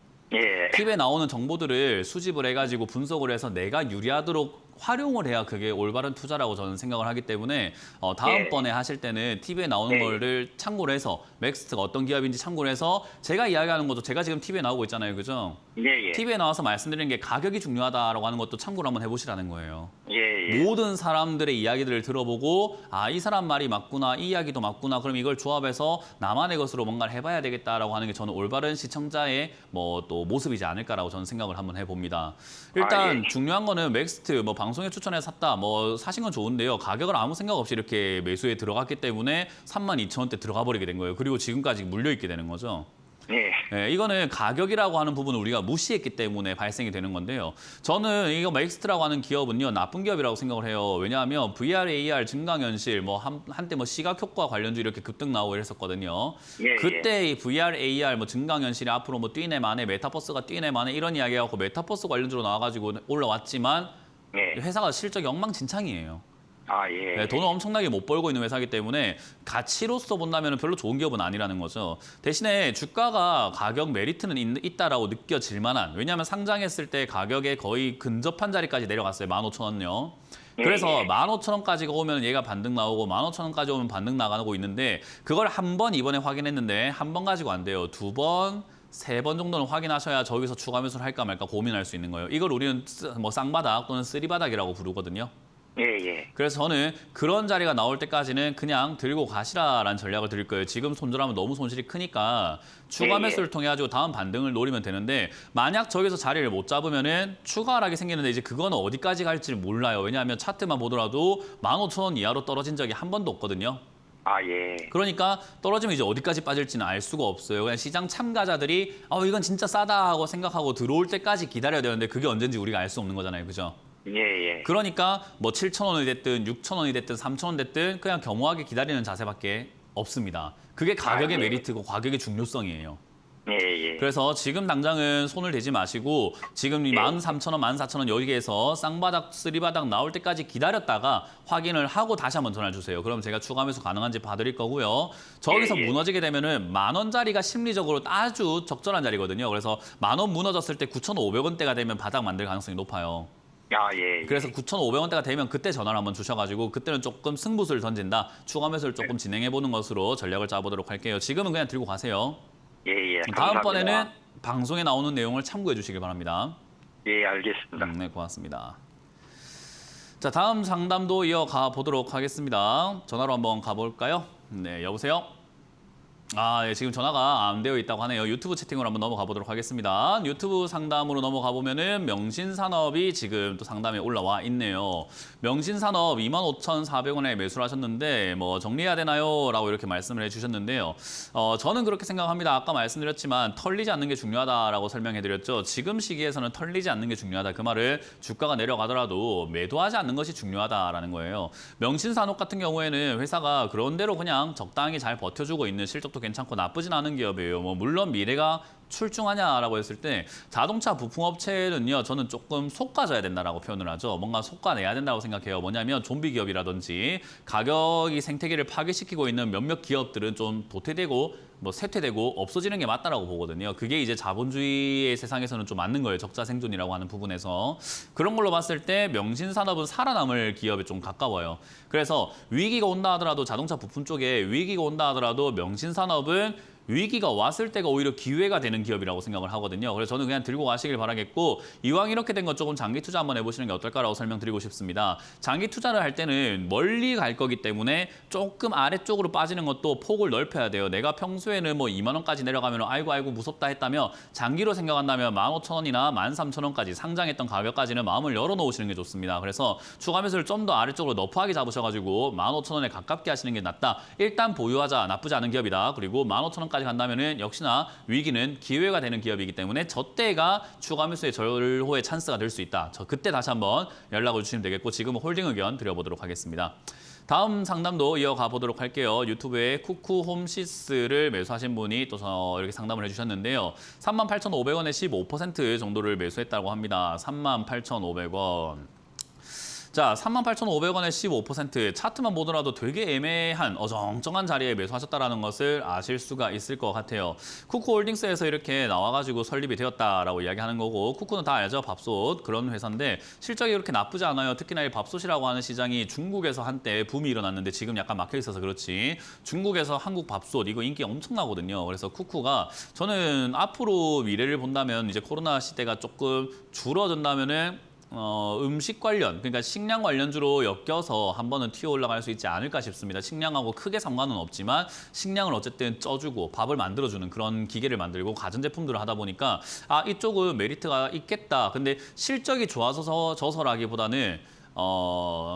TV에 나오는 정보들을 수집을 해가지고 분석을 해서 내가 유리하도록 활용을 해야 그게 올바른 투자라고 저는 생각을 하기 때문에 다음번에 하실 때는 TV에 나오는 거를 참고를 해서 맥스트가 어떤 기업인지 참고를 해서 제가 이야기하는 것도 제가 지금 TV에 나오고 있잖아요. 그죠? TV에 나와서 말씀드리는 게 가격이 중요하다라고 하는 것도 참고를 한번 해보시라는 거예요. 모든 사람들의 이야기들을 들어보고 이 사람 말이 맞구나, 이 이야기도 맞구나, 그럼 이걸 조합해서 나만의 것으로 뭔가를 해봐야 되겠다라고 하는 게 저는 올바른 시청자의 뭐 또 모습이지 않을까라고 저는 생각을 한번 해봅니다. 일단 중요한 거는 맥스트 뭐 방송에 추천해서 샀다, 뭐 사신 건 좋은데요. 가격을 아무 생각 없이 이렇게 매수에 들어갔기 때문에 32,000원대 들어가 버리게 된 거예요. 그리고 지금까지 물려있게 되는 거죠. 이거는 가격이라고 하는 부분을 우리가 무시했기 때문에 발생이 되는 건데요. 저는 이거 맥스트라고 하는 기업은요, 나쁜 기업이라고 생각을 해요. 왜냐하면 VR, AR, 증강현실, 뭐 한때 뭐 시각효과 관련주 이렇게 급등 나오고 이랬었거든요. 그때 이 VR, AR, 뭐 증강현실이 앞으로 뭐 뛰네 마네, 메타버스가 뛰네 마네 이런 이야기하고 메타버스 관련주로 나와가지고 올라왔지만 회사가 실적이 엉망진창이에요. 돈을 엄청나게 못 벌고 있는 회사이기 때문에 가치로서 본다면 별로 좋은 기업은 아니라는 거죠. 대신에 주가가 가격 메리트는 있다라고 느껴질 만한, 왜냐하면 상장했을 때 가격에 거의 근접한 자리까지 내려갔어요. 15,000원요. 그래서 15,000원까지가 오면 얘가 반등 나오고 15,000원까지 오면 반등 나가고 있는데 그걸 한 번 이번에 확인했는데 한 번 가지고 안 돼요. 2번, 3번 정도는 확인하셔야 저기서 추가 매수를 할까 말까 고민할 수 있는 거예요. 이걸 우리는 뭐 쌍바닥 또는 쓰리바닥이라고 부르거든요. 그래서 저는 그런 자리가 나올 때까지는 그냥 들고 가시라라는 전략을 드릴 거예요. 지금 손절하면 너무 손실이 크니까 추가 매수를 통해 가지고 다음 반등을 노리면 되는데 만약 저기서 자리를 못 잡으면은 추가 하락이 생기는데 이제 그거는 어디까지 갈지 몰라요. 왜냐하면 차트만 보더라도 15,000원 이하로 떨어진 적이 한 번도 없거든요. 아, 예. 그러니까 떨어지면 이제 어디까지 빠질지는 알 수가 없어요. 그냥 시장 참가자들이 이건 진짜 싸다 하고 생각하고 들어올 때까지 기다려야 되는데 그게 언젠지 우리가 알 수 없는 거잖아요. 그죠? 예, 예. 그러니까 뭐 7,000원이 됐든 6,000원이 됐든 3,000원 됐든 그냥 겸허하게 기다리는 자세밖에 없습니다. 그게 가격의 아, 예. 메리트고 가격의 중요성이에요. 예, 예. 그래서 지금 당장은 손을 대지 마시고 지금 이 13,000원, 14,000원 여기에서 쌍바닥, 쓰리바닥 나올 때까지 기다렸다가 확인을 하고 다시 한번 전화 주세요. 그럼 제가 추가 매수 가능한지 봐드릴 거고요. 저기서 예, 예. 무너지게 되면은 10,000원짜리가 심리적으로 아주 적절한 자리거든요. 그래서 10,000원 무너졌을 때 9,500원대가 되면 바닥 만들 가능성이 높아요. 아, 예. 예. 그래서 9,500원대가 되면 그때 전화를 한번 주셔가지고 그때는 조금 승부수를 던진다. 추가 매수를 조금 진행해보는 것으로 전략을 짜보도록 할게요. 지금은 그냥 들고 가세요. 예, 예. 다음번에는 감사합니다. 방송에 나오는 내용을 참고해 주시길 바랍니다. 예, 알겠습니다. 네, 고맙습니다. 자, 다음 상담도 이어가 보도록 하겠습니다. 전화로 한번 가볼까요? 네, 여보세요? 네, 지금 전화가 안 되어 있다고 하네요. 유튜브 채팅으로 한번 넘어가 보도록 하겠습니다. 유튜브 상담으로 넘어가 보면은 명신산업이 지금 또 상담에 올라와 있네요. 명신산업 25,400원에 매수를 하셨는데 뭐 정리해야 되나요? 라고 이렇게 말씀을 해주셨는데요. 저는 그렇게 생각합니다. 아까 말씀드렸지만 털리지 않는 게 중요하다라고 설명해드렸죠. 지금 시기에서는 털리지 않는 게 중요하다. 그 말을 주가가 내려가더라도 매도하지 않는 것이 중요하다라는 거예요. 명신산업 같은 경우에는 회사가 그런 대로 그냥 적당히 잘 버텨주고 있는 실적도 괜찮고 나쁘진 않은 기업이에요. 뭐 물론 미래가 출중하냐라고 했을 때 자동차 부품업체는요. 저는 조금 속가져야 된다라고 표현을 하죠. 뭔가 속가내야 된다고 생각해요. 뭐냐면 좀비 기업이라든지 가격이 생태계를 파괴시키고 있는 몇몇 기업들은 좀 도태되고 뭐 쇠퇴되고 없어지는 게 맞다라고 보거든요. 그게 이제 자본주의의 세상에서는 좀 맞는 거예요. 적자 생존이라고 하는 부분에서. 그런 걸로 봤을 때 명신산업은 살아남을 기업에 좀 가까워요. 그래서 위기가 온다 하더라도 자동차 부품 쪽에 위기가 온다 하더라도 명신산업은 위기가 왔을 때가 오히려 기회가 되는 기업이라고 생각을 하거든요. 그래서 저는 그냥 들고 가시길 바라겠고 이왕 이렇게 된 거 조금 장기 투자 한번 해보시는 게 어떨까라고 설명드리고 싶습니다. 장기 투자를 할 때는 멀리 갈 거기 때문에 조금 아래쪽으로 빠지는 것도 폭을 넓혀야 돼요. 내가 평소에는 뭐 2만 원까지 내려가면 아이고 무섭다 했다며 장기로 생각한다면 15,000원이나 13,000원까지 상장했던 가격까지는 마음을 열어놓으시는 게 좋습니다. 그래서 추가 매수를 좀 더 아래쪽으로 너프하게 잡으셔가지고 15,000원에 가깝게 하시는 게 낫다. 일단 보유하자. 나쁘지 않은 기업이다. 그리고 15,000원까지 간다면은 역시나 위기는 기회가 되는 기업이기 때문에 저때가 추가 매수의 절호의 찬스가 될 수 있다. 그때 다시 한번 연락을 주시면 되겠고 지금은 홀딩 의견 드려보도록 하겠습니다. 다음 상담도 이어가 보도록 할게요. 유튜브에 쿠쿠홈시스를 매수하신 분이 또 이렇게 상담을 해주셨는데요. 38,500원에 15% 정도를 매수했다고 합니다. 38,500원. 자, 38,500원에 15% 차트만 보더라도 되게 애매한 어정쩡한 자리에 매수하셨다는 것을 아실 수가 있을 것 같아요. 쿠쿠홀딩스에서 이렇게 나와가지고 설립이 되었다라고 이야기하는 거고 쿠쿠는 다 알죠? 밥솥 그런 회사인데 실적이 그렇게 나쁘지 않아요. 특히나 이 밥솥이라고 하는 시장이 중국에서 한때 붐이 일어났는데 지금 약간 막혀 있어서 그렇지 중국에서 한국 밥솥 이거 인기 엄청나거든요. 그래서 쿠쿠가 저는 앞으로 미래를 본다면 이제 코로나 시대가 조금 줄어든다면은 음식 관련, 그러니까 식량 관련주로 엮여서 한 번은 튀어 올라갈 수 있지 않을까 싶습니다. 식량하고 크게 상관은 없지만 식량을 어쨌든 쪄주고 밥을 만들어주는 그런 기계를 만들고 가전제품들을 하다 보니까 이쪽은 메리트가 있겠다. 근데 실적이 좋아져서라기보다는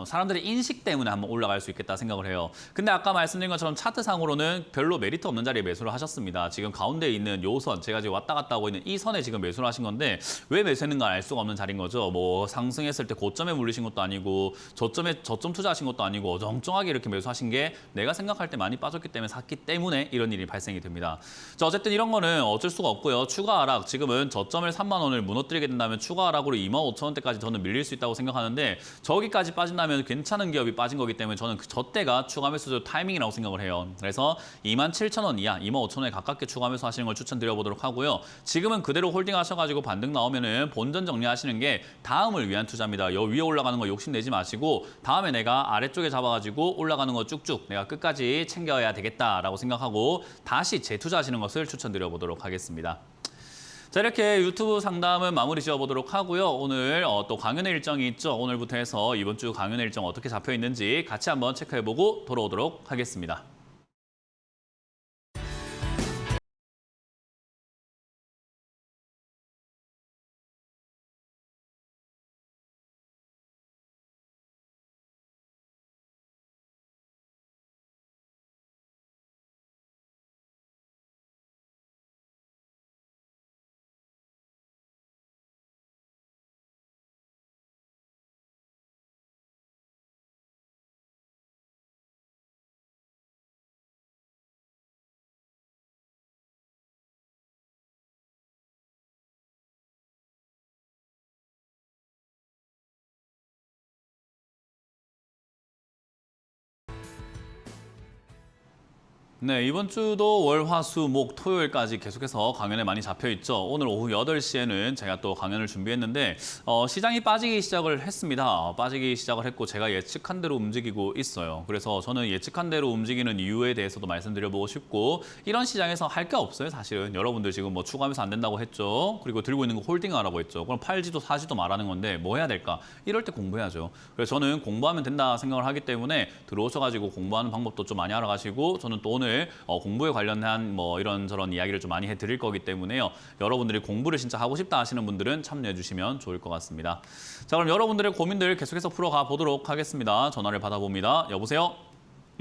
사람들의 인식 때문에 한번 올라갈 수 있겠다 생각을 해요. 근데 아까 말씀드린 것처럼 차트상으로는 별로 메리트 없는 자리에 매수를 하셨습니다. 지금 가운데에 있는 요 선, 제가 지금 왔다 갔다 하고 있는 이 선에 지금 매수를 하신 건데 왜 매수했는가 알 수가 없는 자리인 거죠. 뭐 상승했을 때 고점에 물리신 것도 아니고 저점 투자하신 것도 아니고 어정쩡하게 이렇게 매수하신 게 내가 생각할 때 많이 빠졌기 때문에 샀기 때문에 이런 일이 발생이 됩니다. 자, 어쨌든 이런 거는 어쩔 수가 없고요. 추가 하락, 지금은 저점을 3만 원을 무너뜨리게 된다면 추가 하락으로 25,000원대까지 저는 밀릴 수 있다고 생각하는데 저기까지 빠진다면 괜찮은 기업이 빠진 거기 때문에 저는 저때가 추가 매수 타이밍이라고 생각을 해요. 그래서 27,000원 이하, 25,000원에 가깝게 추가 매수 하시는 걸 추천드려보도록 하고요. 지금은 그대로 홀딩 하셔가지고 반등 나오면은 본전 정리하시는 게 다음을 위한 투자입니다. 여 위에 올라가는 거 욕심내지 마시고 다음에 내가 아래쪽에 잡아가지고 올라가는 거 쭉쭉 내가 끝까지 챙겨야 되겠다라고 생각하고 다시 재투자하시는 것을 추천드려보도록 하겠습니다. 자, 이렇게 유튜브 상담은 마무리 지어보도록 하고요. 오늘 또 강연의 일정이 있죠. 오늘부터 해서 이번 주 강연의 일정 어떻게 잡혀 있는지 같이 한번 체크해보고 돌아오도록 하겠습니다. 네, 이번 주도 월, 화, 수, 목, 토요일까지 계속해서 강연에 많이 잡혀 있죠. 오늘 오후 8시에는 제가 또 강연을 준비했는데 시장이 빠지기 시작을 했습니다. 빠지기 시작을 했고 제가 예측한 대로 움직이고 있어요. 그래서 저는 예측한 대로 움직이는 이유에 대해서도 말씀드려보고 싶고 이런 시장에서 할 게 없어요, 사실은. 여러분들 지금 뭐 추가하면서 안 된다고 했죠. 그리고 들고 있는 거 홀딩하라고 했죠. 그럼 팔지도 사지도 말하는 건데 뭐 해야 될까? 이럴 때 공부해야죠. 그래서 저는 공부하면 된다 생각을 하기 때문에 들어오셔가지고 공부하는 방법도 좀 많이 알아가시고 저는 또 오늘 공부에 관련한 뭐 이런저런 이야기를 좀 많이 해드릴 거기 때문에요. 여러분들이 공부를 진짜 하고 싶다 하시는 분들은 참여해 주시면 좋을 것 같습니다. 자, 그럼 여러분들의 고민들 계속해서 풀어가 보도록 하겠습니다. 전화를 받아봅니다. 여보세요?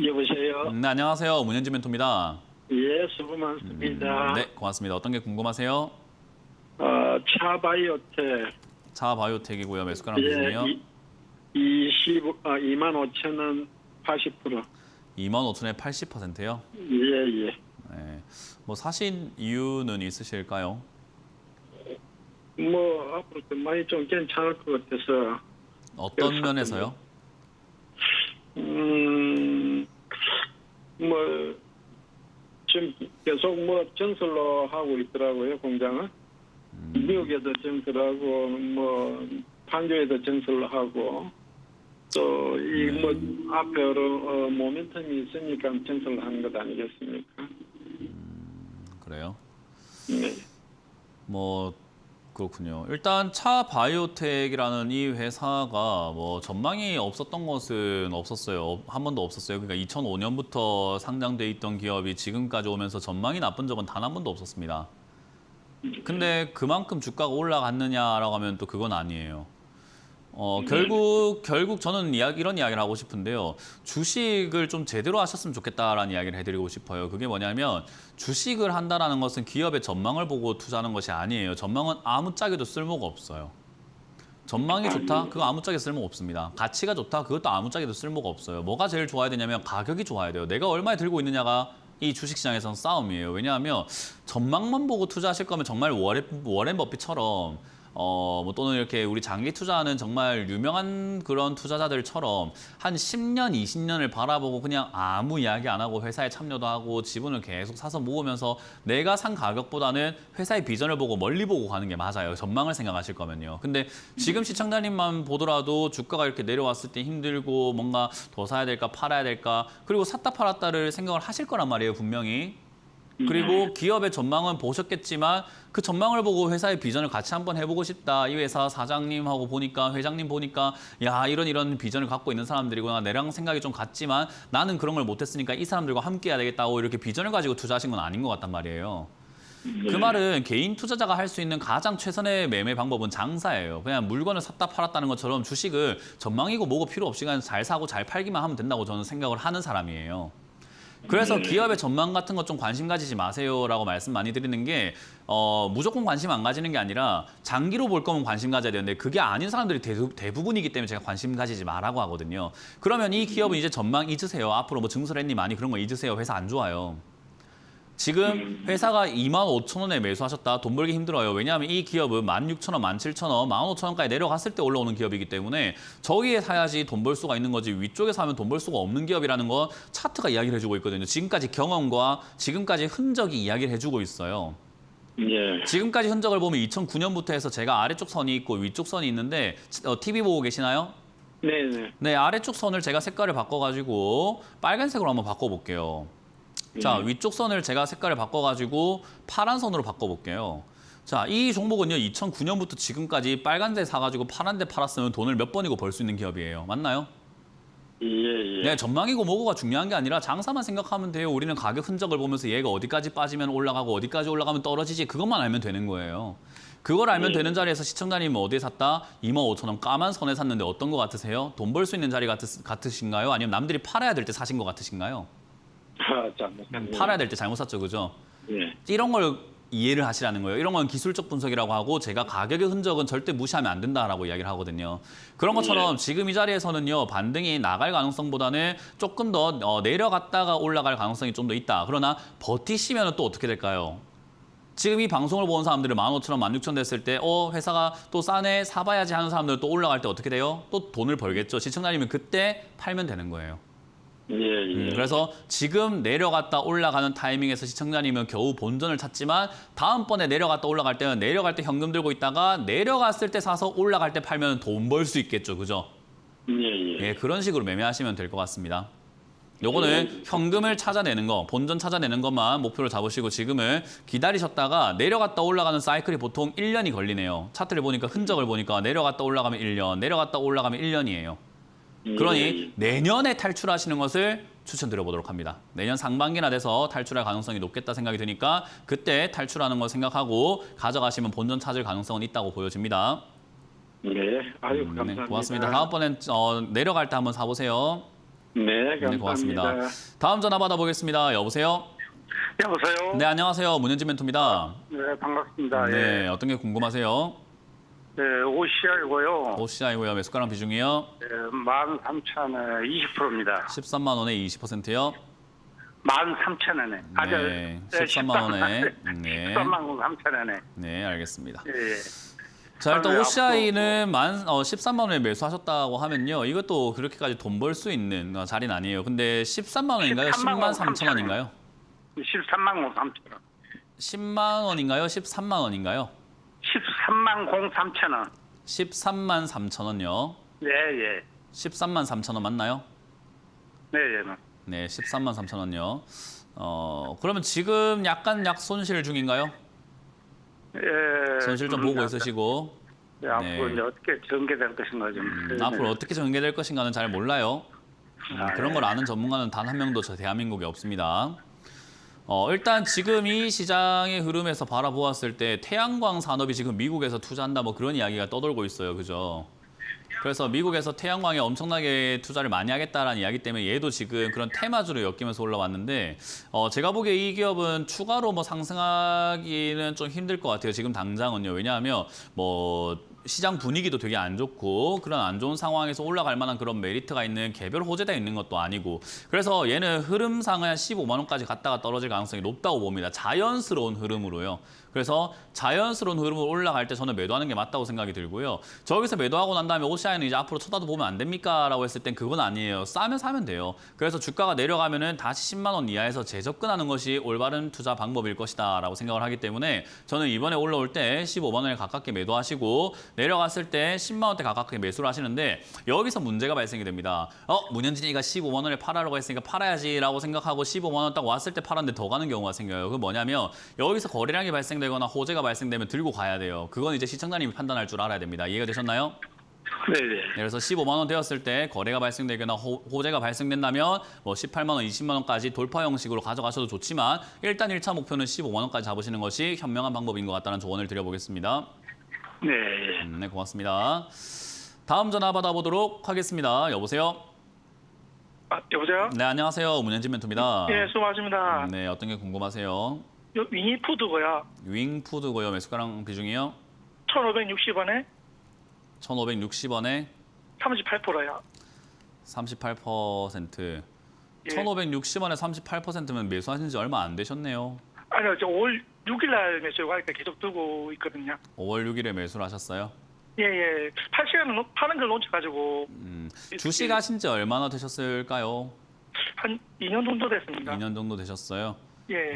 여보세요. 네, 안녕하세요. 문현지 멘토입니다. 예, 수고 많습니다. 네, 고맙습니다. 어떤 게 궁금하세요? 차바이오텍 차바이오텍이고요. 매수가랑 비중이요? 25,000원 80%. 25,000원에 80%요? 예, 예. 네. 뭐 사신 이유는 있으실까요? 뭐 앞으로 좀 많이 좀 괜찮을 것 같아서. 어떤 면에서요? 뭐 지금 계속 뭐 증설로 하고 있더라고요, 공장은. 미국에도 증설하고 뭐 판교에도 증설로 하고 또 이 뭐 앞으로 모멘텀이 있으니까 증설을 하는 것 아니겠습니까? 그래요? 네. 뭐 그렇군요. 일단 차바이오텍이라는 이 회사가 뭐 전망이 없었던 것은 없었어요. 한 번도 없었어요. 그러니까 2005년부터 상장돼 있던 기업이 지금까지 오면서 전망이 나쁜 적은 단 한 번도 없었습니다. 근데 그만큼 주가가 올라갔느냐라고 하면 또 그건 아니에요. 결국 저는 이런 이야기를 하고 싶은데요. 주식을 좀 제대로 하셨으면 좋겠다라는 이야기를 해드리고 싶어요. 그게 뭐냐면 주식을 한다는 것은 기업의 전망을 보고 투자하는 것이 아니에요. 전망은 아무짝에도 쓸모가 없어요. 전망이 좋다? 그거 아무짝에 쓸모가 없습니다. 가치가 좋다? 그것도 아무짝에도 쓸모가 없어요. 뭐가 제일 좋아야 되냐면 가격이 좋아야 돼요. 내가 얼마에 들고 있느냐가 이 주식시장에서는 싸움이에요. 왜냐하면 전망만 보고 투자하실 거면 정말 워렌 버핏처럼 뭐 또는 이렇게 우리 장기 투자하는 정말 유명한 그런 투자자들처럼 한 10년, 20년을 바라보고 그냥 아무 이야기 안 하고 회사에 참여도 하고 지분을 계속 사서 모으면서 내가 산 가격보다는 회사의 비전을 보고 멀리 보고 가는 게 맞아요. 전망을 생각하실 거면요. 근데 지금 시청자님만 보더라도 주가가 이렇게 내려왔을 때 힘들고 뭔가 더 사야 될까 팔아야 될까 그리고 샀다 팔았다를 생각을 하실 거란 말이에요, 분명히. 그리고 기업의 전망은 보셨겠지만 그 전망을 보고 회사의 비전을 같이 한번 해보고 싶다. 이 회사 사장님하고 보니까 회장님 보니까 야 이런 비전을 갖고 있는 사람들이구나. 내랑 생각이 좀 같지만 나는 그런 걸 못했으니까 이 사람들과 함께 해야 되겠다고 이렇게 비전을 가지고 투자하신 건 아닌 것 같단 말이에요. 그 말은 개인 투자자가 할 수 있는 가장 최선의 매매 방법은 장사예요. 그냥 물건을 샀다 팔았다는 것처럼 주식을 전망이고 뭐고 필요 없이 그냥 잘 사고 잘 팔기만 하면 된다고 저는 생각을 하는 사람이에요. 그래서 기업의 전망 같은 것 좀 관심 가지지 마세요라고 말씀 많이 드리는 게 무조건 관심 안 가지는 게 아니라 장기로 볼 거면 관심 가져야 되는데 그게 아닌 사람들이 대부분이기 때문에 제가 관심 가지지 마라고 하거든요. 그러면 이 기업은 이제 전망 잊으세요. 앞으로 뭐 증설했니 많이 그런 거 잊으세요. 회사 안 좋아요. 지금 회사가 25,000원에 매수하셨다. 돈 벌기 힘들어요. 왜냐하면 이 기업은 16,000원, 17,000원, 15,000원까지 내려갔을 때 올라오는 기업이기 때문에 저기에 사야지 돈 벌 수가 있는 거지 위쪽에 사면 돈 벌 수가 없는 기업이라는 건 차트가 이야기를 해주고 있거든요. 지금까지 경험과 지금까지 흔적이 이야기를 해주고 있어요. 예. 지금까지 흔적을 보면 2009년부터 해서 제가 아래쪽 선이 있고 위쪽 선이 있는데 TV 보고 계시나요? 네네. 네, 아래쪽 선을 제가 색깔을 바꿔가지고 빨간색으로 한번 바꿔볼게요. 자, 위쪽 선을 제가 색깔을 바꿔가지고 파란 선으로 바꿔볼게요. 자, 이 종목은요, 2009년부터 지금까지 빨간색 사가지고 파란색 팔았으면 돈을 몇 번이고 벌 수 있는 기업이에요. 맞나요? 예, 예. 네, 전망이고 뭐고가 중요한 게 아니라 장사만 생각하면 돼요. 우리는 가격 흔적을 보면서 얘가 어디까지 빠지면 올라가고 어디까지 올라가면 떨어지지 그것만 알면 되는 거예요. 그걸 알면 되는 자리에서 시청자님은 어디에 샀다? 25,000원 까만 선에 샀는데 어떤 거 같으세요? 돈 벌 수 있는 자리 같으신가요? 아니면 남들이 팔아야 될 때 사신 거 같으신가요? 잘못했네요. 팔아야 될 때 잘못 샀죠, 그죠? 예. 이런 걸 이해를 하시라는 거예요. 이런 건 기술적 분석이라고 하고 제가 가격의 흔적은 절대 무시하면 안 된다라고 이야기를 하거든요. 그런 것처럼 지금 이 자리에서는요. 반등이 나갈 가능성보다는 조금 더 내려갔다가 올라갈 가능성이 좀 더 있다. 그러나 버티시면 또 어떻게 될까요? 지금 이 방송을 보는 사람들이 15,000원, 16,000원 됐을 때 회사가 또 싸네, 사봐야지 하는 사람들 또 올라갈 때 어떻게 돼요? 또 돈을 벌겠죠. 시청자님은 그때 팔면 되는 거예요. 예. 그래서 지금 내려갔다 올라가는 타이밍에서 시청자님은 겨우 본전을 찾지만 다음번에 내려갔다 올라갈 때는 내려갈 때 현금 들고 있다가 내려갔을 때 사서 올라갈 때 팔면 돈 벌 수 있겠죠. 그죠? 예, 그런 식으로 매매하시면 될 것 같습니다. 요거는 현금을 찾아내는 거, 본전 찾아내는 것만 목표로 잡으시고 지금은 기다리셨다가 내려갔다 올라가는 사이클이 보통 1년이 걸리네요. 차트를 보니까 흔적을 보니까 내려갔다 올라가면 1년, 내려갔다 올라가면 1년이에요. 그러니 내년에 탈출하시는 것을 추천드려 보도록 합니다. 내년 상반기나 돼서 탈출할 가능성이 높겠다 생각이 드니까 그때 탈출하는 거 생각하고 가져가시면 본전 찾을 가능성은 있다고 보여집니다. 네. 아유, 감사합니다. 네, 고맙습니다. 다음번엔 내려갈 때 한번 사보세요. 네, 감사합니다. 네, 고맙습니다. 다음 전화 받아보겠습니다. 여보세요? 여보세요? 네, 안녕하세요. 문현진 멘토입니다. 네, 반갑습니다. 네, 어떤 게 궁금하세요? 네, OCI고요. OCI고요. 매수가랑 비중이요? 네, 13,000원에 20%입니다. 13만 원에 20%요? 13,000원에. 네, 13만 원에. 네. 13만 3천원에. 네, 알겠습니다. 예. 자, 일단 아유, OCI는 13만 원에 매수하셨다고 하면요. 이것도 그렇게까지 돈 벌 수 있는 자리는 아니에요. 근데 13만 원인가요? 10만 3천 원인가요? 13만 3천원. 10만 원인가요? 13만 원인가요? 13만 3천원. 13만 3천 원요. 네, 예. 13만 3천 원 맞나요? 네, 예. 네, 13만 3천 원요. 그러면 지금 약간 손실 중인가요? 예. 손실 좀 보고 있으시고. 네, 앞으로 네. 이제 어떻게 전개될 것인가 좀. 앞으로 어떻게 전개될 것인가는 잘 몰라요. 그런 걸 아는 전문가는 단 한 명도 저 대한민국에 없습니다. 일단 지금 이 시장의 흐름에서 바라보았을 때 태양광 산업이 지금 미국에서 투자한다 뭐 그런 이야기가 떠돌고 있어요. 그죠? 그래서 미국에서 태양광에 엄청나게 투자를 많이 하겠다라는 이야기 때문에 얘도 지금 그런 테마주로 엮이면서 올라왔는데 제가 보기에 이 기업은 추가로 뭐 상승하기는 좀 힘들 것 같아요. 지금 당장은요. 왜냐하면 뭐 시장 분위기도 되게 안 좋고 그런 안 좋은 상황에서 올라갈 만한 그런 메리트가 있는 개별 호재가 있는 것도 아니고 그래서 얘는 흐름상은 한 15만 원까지 갔다가 떨어질 가능성이 높다고 봅니다. 자연스러운 흐름으로요. 그래서 자연스러운 흐름으로 올라갈 때 저는 매도하는 게 맞다고 생각이 들고요. 저기서 매도하고 난 다음에 OCI는 이제 앞으로 쳐다도 보면 안 됩니까? 라고 했을 땐 그건 아니에요. 싸면 사면 돼요. 그래서 주가가 내려가면은 다시 10만 원 이하에서 재접근하는 것이 올바른 투자 방법일 것이다 라고 생각을 하기 때문에 저는 이번에 올라올 때 15만 원에 가깝게 매도하시고 내려갔을 때 10만 원대 가깝게 매수를 하시는데 여기서 문제가 발생이 됩니다. 문현진이가 15만 원에 팔아라고 했으니까 팔아야지 라고 생각하고 15만 원 딱 왔을 때 팔았는데 더 가는 경우가 생겨요. 그 뭐냐면 여기서 거래량이 발생되거나 호재가 발생되면 들고 가야 돼요. 그건 이제 시청자님이 판단할 줄 알아야 됩니다. 이해가 되셨나요? 네네. 그래서 15만 원 되었을 때 거래가 발생되거나 호재가 발생된다면 뭐 18만 원, 20만 원까지 돌파 형식으로 가져가셔도 좋지만 일단 1차 목표는 15만 원까지 잡으시는 것이 현명한 방법인 것 같다는 조언을 드려보겠습니다. 네. 네, 고맙습니다. 다음 전화 받아보도록 하겠습니다. 여보세요? 여보세요? 네, 안녕하세요. 문현진 멘토입니다. 예, 수고하십니다. 네, 어떤 게 궁금하세요? 위니푸드고요. 윙푸드고요. 매수가랑 비중이요? 1,560원에 1,560원에 38%요. 38%. 예. 1,560원에 38%면 매수하신 지 얼마 안 되셨네요. 아니요, 저 5월 6일 날 매수하고 하니까 계속 두고 있거든요. 5월 6일에 매수를 하셨어요? 예. 8시간은 파는 걸 놓쳐가지고 주식하신 지 얼마나 되셨을까요? 한 2년 정도 됐습니다. 2년 정도 되셨어요? 예.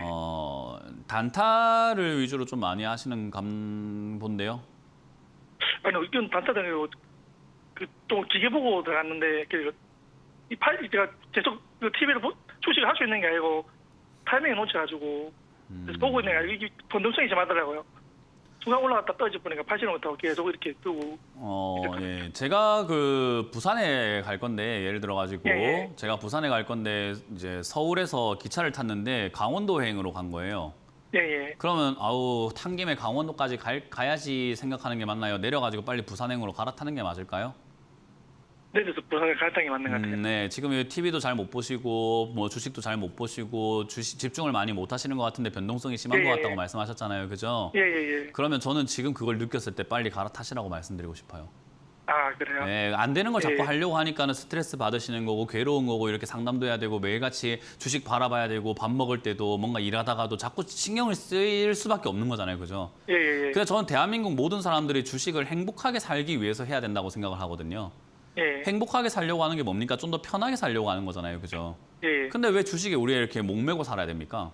단타를 위주로 좀 많이 하시는 본데요? 아니요, 이건 단타등이고 또 기계 보고 들어갔는데 제가 계속 TV를 주식을 할 수 있는 게 아니고 타이밍에 놓쳐가지고 그래서 보고 있는 게 아니고 이게 변동성이 좀 하더라고요. 중간 올라갔다 떨어져 보니까 80원부터 계속 이렇게 뜨고. 예. 제가 부산에 갈 건데 예를 들어 가지고 예. 제가 부산에 갈 건데 이제 서울에서 기차를 탔는데 강원도행으로 간 거예요. 예. 그러면 탄 김에 강원도까지 가야지 생각하는 게 맞나요? 내려가지고 빨리 부산행으로 갈아타는 게 맞을까요? 내려서 부산에 갈아타는 게 맞는 것 같아요. 네, 지금 TV도 잘 못 보시고 뭐 주식도 잘 못 보시고 집중을 많이 못 하시는 것 같은데 변동성이 심한 예. 것 같다고 말씀하셨잖아요, 그죠? 예. 그러면 저는 지금 그걸 느꼈을 때 빨리 갈아타시라고 말씀드리고 싶어요. 아, 그래요? 네, 안 되는 걸 자꾸 예. 하려고 하니까는 스트레스 받으시는 거고 괴로운 거고 이렇게 상담도 해야 되고 매일같이 주식 바라봐야 되고 밥 먹을 때도 뭔가 일하다가도 자꾸 신경을 쓰일 수밖에 없는 거잖아요, 그죠? 예. 그래서 저는 대한민국 모든 사람들이 주식을 행복하게 살기 위해서 해야 된다고 생각을 하거든요. 예. 행복하게 살려고 하는 게 뭡니까? 좀 더 편하게 살려고 하는 거잖아요. 그죠? 예. 근데 왜 주식에 우리가 이렇게 목매고 살아야 됩니까?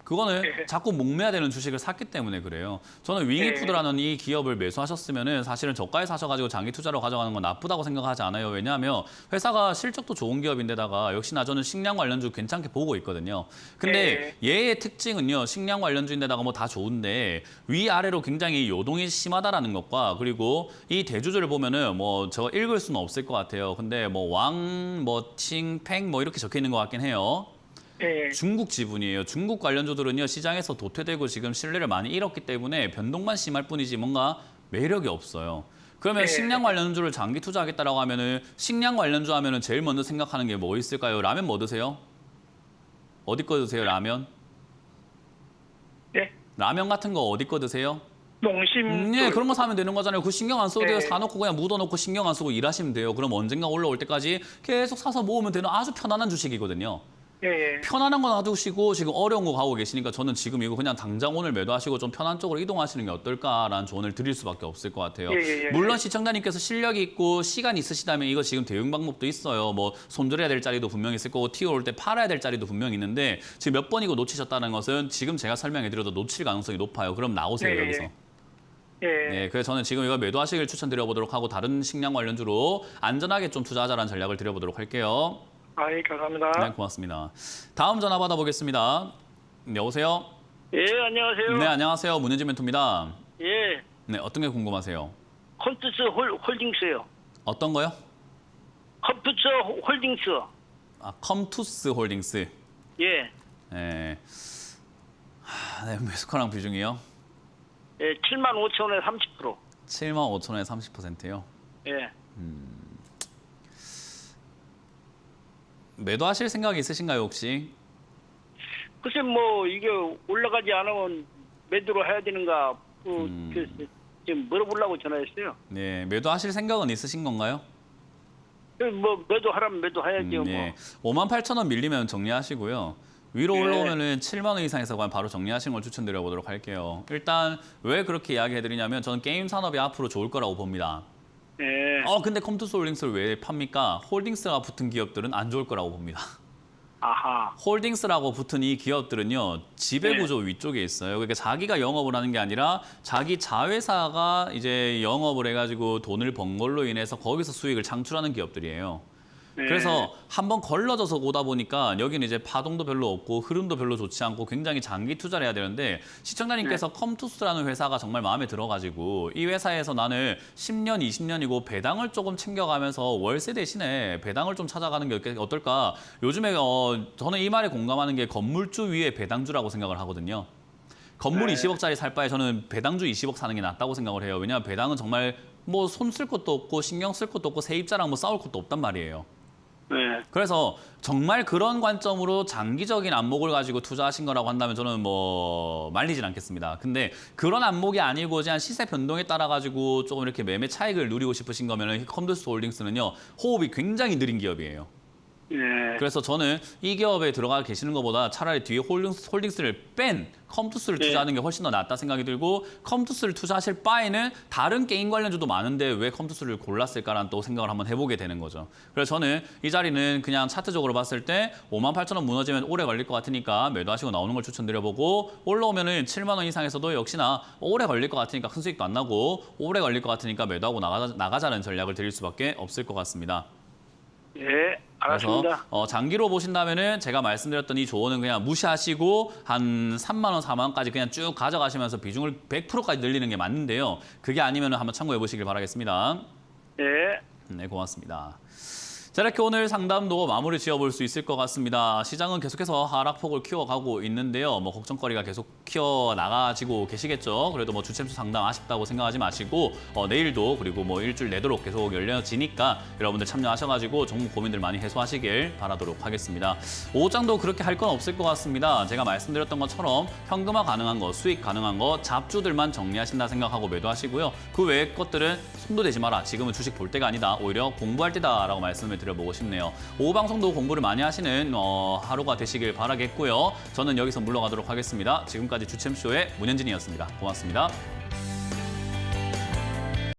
그거는 예. 자꾸 목매야 되는 주식을 샀기 때문에 그래요. 저는 윙이푸드라는 이 기업을 매수하셨으면은 사실은 저가에 사셔가지고 장기 투자로 가져가는 건 나쁘다고 생각하지 않아요. 왜냐하면 회사가 실적도 좋은 기업인데다가 역시나 저는 식량 관련주 괜찮게 보고 있거든요. 근데 얘의 특징은요. 식량 관련주인데다가 뭐 다 좋은데 위아래로 굉장히 요동이 심하다라는 것과 그리고 이 대주주를 보면은 뭐 저 읽을 수는 없을 것 같아요. 근데 뭐 왕, 뭐 칭, 팽 뭐 이렇게 적혀 있는 것 같긴 해요. 예. 중국 지분이에요. 중국 관련주들은요 시장에서 도태되고 지금 신뢰를 많이 잃었기 때문에 변동만 심할 뿐이지 뭔가 매력이 없어요. 그러면 네. 식량 관련주를 장기 투자하겠다라고 하면은 식량 관련주 하면은 제일 먼저 생각하는 게 뭐 있을까요? 라면 뭐 드세요? 어디 거 드세요? 라면? 예. 라면 같은 거 어디 거 드세요? 농심. 예, 쪽. 그런 거 사면 되는 거잖아요. 그 신경 안 써도 돼요. 네. 사놓고 그냥 묻어놓고 신경 안 쓰고 일하시면 돼요. 그럼 언젠가 올라올 때까지 계속 사서 모으면 되는 아주 편안한 주식이거든요. 예. 편안한 거 놔두시고 지금 어려운 거 가고 계시니까 저는 지금 이거 그냥 당장 오늘 매도하시고 좀 편한 쪽으로 이동하시는 게 어떨까라는 조언을 드릴 수밖에 없을 것 같아요. 예. 물론 시청자님께서 실력이 있고 시간이 있으시다면 이거 지금 대응 방법도 있어요. 뭐 손들어야 될 자리도 분명히 있을 거고 튀어올 때 팔아야 될 자리도 분명히 있는데 지금 몇 번이고 놓치셨다는 것은 지금 제가 설명해드려도 놓칠 가능성이 높아요. 그럼 나오세요 네. 여기서. 예. 네, 그래서 저는 지금 이거 매도하시길 추천드려보도록 하고 다른 식량 관련주로 안전하게 좀 투자하자라는 전략을 드려보도록 할게요. 아, 예, 감사합니다. 네, 고맙습니다. 다음 전화 받아보겠습니다. 네, 여보세요? 예, 안녕하세요. 네, 안녕하세요. 문현진 멘토입니다. 예, 네, 어떤 게 궁금하세요? 컴퓨터 홀딩스요. 어떤 거요? 컴퓨터 홀딩스. 아, 컴투스 홀딩스. 예, 네. 네, 매수가랑 비중이요? 예, 75,000원에 30%. 75,000원에 30%요. 예, 매도하실 생각이 있으신가요, 혹시? 글쎄 뭐 이게 올라가지 않으면 매도를 해야 되는가? 지금 물어보려고 전화했어요. 네, 매도하실 생각은 있으신 건가요? 뭐 매도하라면 매도해야죠. 네. 58,000원 밀리면 정리하시고요. 위로 예. 올라오면은 7만 원 이상에서 그냥 바로 정리하시는 걸 추천드려 보도록 할게요. 일단 왜 그렇게 이야기해드리냐면 저는 게임 산업이 앞으로 좋을 거라고 봅니다. 예, 근데 컴투스 홀딩스를 왜 팝니까? 홀딩스가 붙은 기업들은 안 좋을 거라고 봅니다. 아하, 홀딩스라고 붙은 이 기업들은요 지배구조 위쪽에 있어요. 그러니까 자기가 영업을 하는 게 아니라 자기 자회사가 이제 영업을 해가지고 돈을 번 걸로 인해서 거기서 수익을 창출하는 기업들이에요. 예. 그래서 한번 걸러져서 오다 보니까 여기는 이제 파동도 별로 없고 흐름도 별로 좋지 않고 굉장히 장기 투자를 해야 되는데 시청자님께서 컴투스라는 회사가 정말 마음에 들어가지고 이 회사에서 나는 10년, 20년이고 배당을 조금 챙겨가면서 월세 대신에 배당을 좀 찾아가는 게 어떨까? 요즘에 저는 이 말에 공감하는 게 건물주 위에 배당주라고 생각을 하거든요. 건물 20억짜리 살 바에 저는 배당주 20억 사는 게 낫다고 생각을 해요. 왜냐하면 배당은 정말 뭐 손 쓸 것도 없고 신경 쓸 것도 없고 세입자랑 뭐 싸울 것도 없단 말이에요. 네, 그래서 정말 그런 관점으로 장기적인 안목을 가지고 투자하신 거라고 한다면 저는 뭐 말리진 않겠습니다. 근데 그런 안목이 아니고 그냥 시세 변동에 따라 가지고 조금 이렇게 매매 차익을 누리고 싶으신 거면은 컴투스 홀딩스는요 호흡이 굉장히 느린 기업이에요. 예, 그래서 저는 이 기업에 들어가 계시는 것보다 차라리 뒤에 홀딩스를 뺀 컴투스를 네. 투자하는 게 훨씬 더 낫다 생각이 들고 컴투스를 투자하실 바에는 다른 게임 관련주도 많은데 왜 컴투스를 골랐을까라는 또 생각을 한번 해보게 되는 거죠. 그래서 저는 이 자리는 그냥 차트적으로 봤을 때 58,000원 무너지면 오래 걸릴 것 같으니까 매도하시고 나오는 걸 추천드려보고 올라오면은 7만 원 이상에서도 역시나 오래 걸릴 것 같으니까 큰 수익도 안 나고 오래 걸릴 것 같으니까 매도하고 나가자는 전략을 드릴 수밖에 없을 것 같습니다. 예, 알았습니다. 그래서 장기로 보신다면은 제가 말씀드렸던 이 조언은 그냥 무시하시고 한 3만 원, 4만 원까지 그냥 쭉 가져가시면서 비중을 100%까지 늘리는 게 맞는데요. 그게 아니면은 한번 참고해 보시길 바라겠습니다. 예. 네, 고맙습니다. 자, 이렇게 오늘 상담도 마무리 지어볼 수 있을 것 같습니다. 시장은 계속해서 하락폭을 키워가고 있는데요. 뭐 걱정거리가 계속 키워나가지고 계시겠죠. 그래도 뭐 주챔수 상담 아쉽다고 생각하지 마시고 내일도 그리고 뭐 일주일 내도록 계속 열려지니까 여러분들 참여하셔가지고 종목 고민들 많이 해소하시길 바라도록 하겠습니다. 오후장도 그렇게 할 건 없을 것 같습니다. 제가 말씀드렸던 것처럼 현금화 가능한 거, 수익 가능한 거, 잡주들만 정리하신다 생각하고 매도하시고요. 그 외의 것들은 손도 대지 마라. 지금은 주식 볼 때가 아니다. 오히려 공부할 때다라고 말씀을 드려보고 싶네요. 오후 방송도 공부를 많이 하시는 하루가 되시길 바라겠고요. 저는 여기서 물러가도록 하겠습니다. 지금까지 주챔쇼의 문현진이었습니다. 고맙습니다.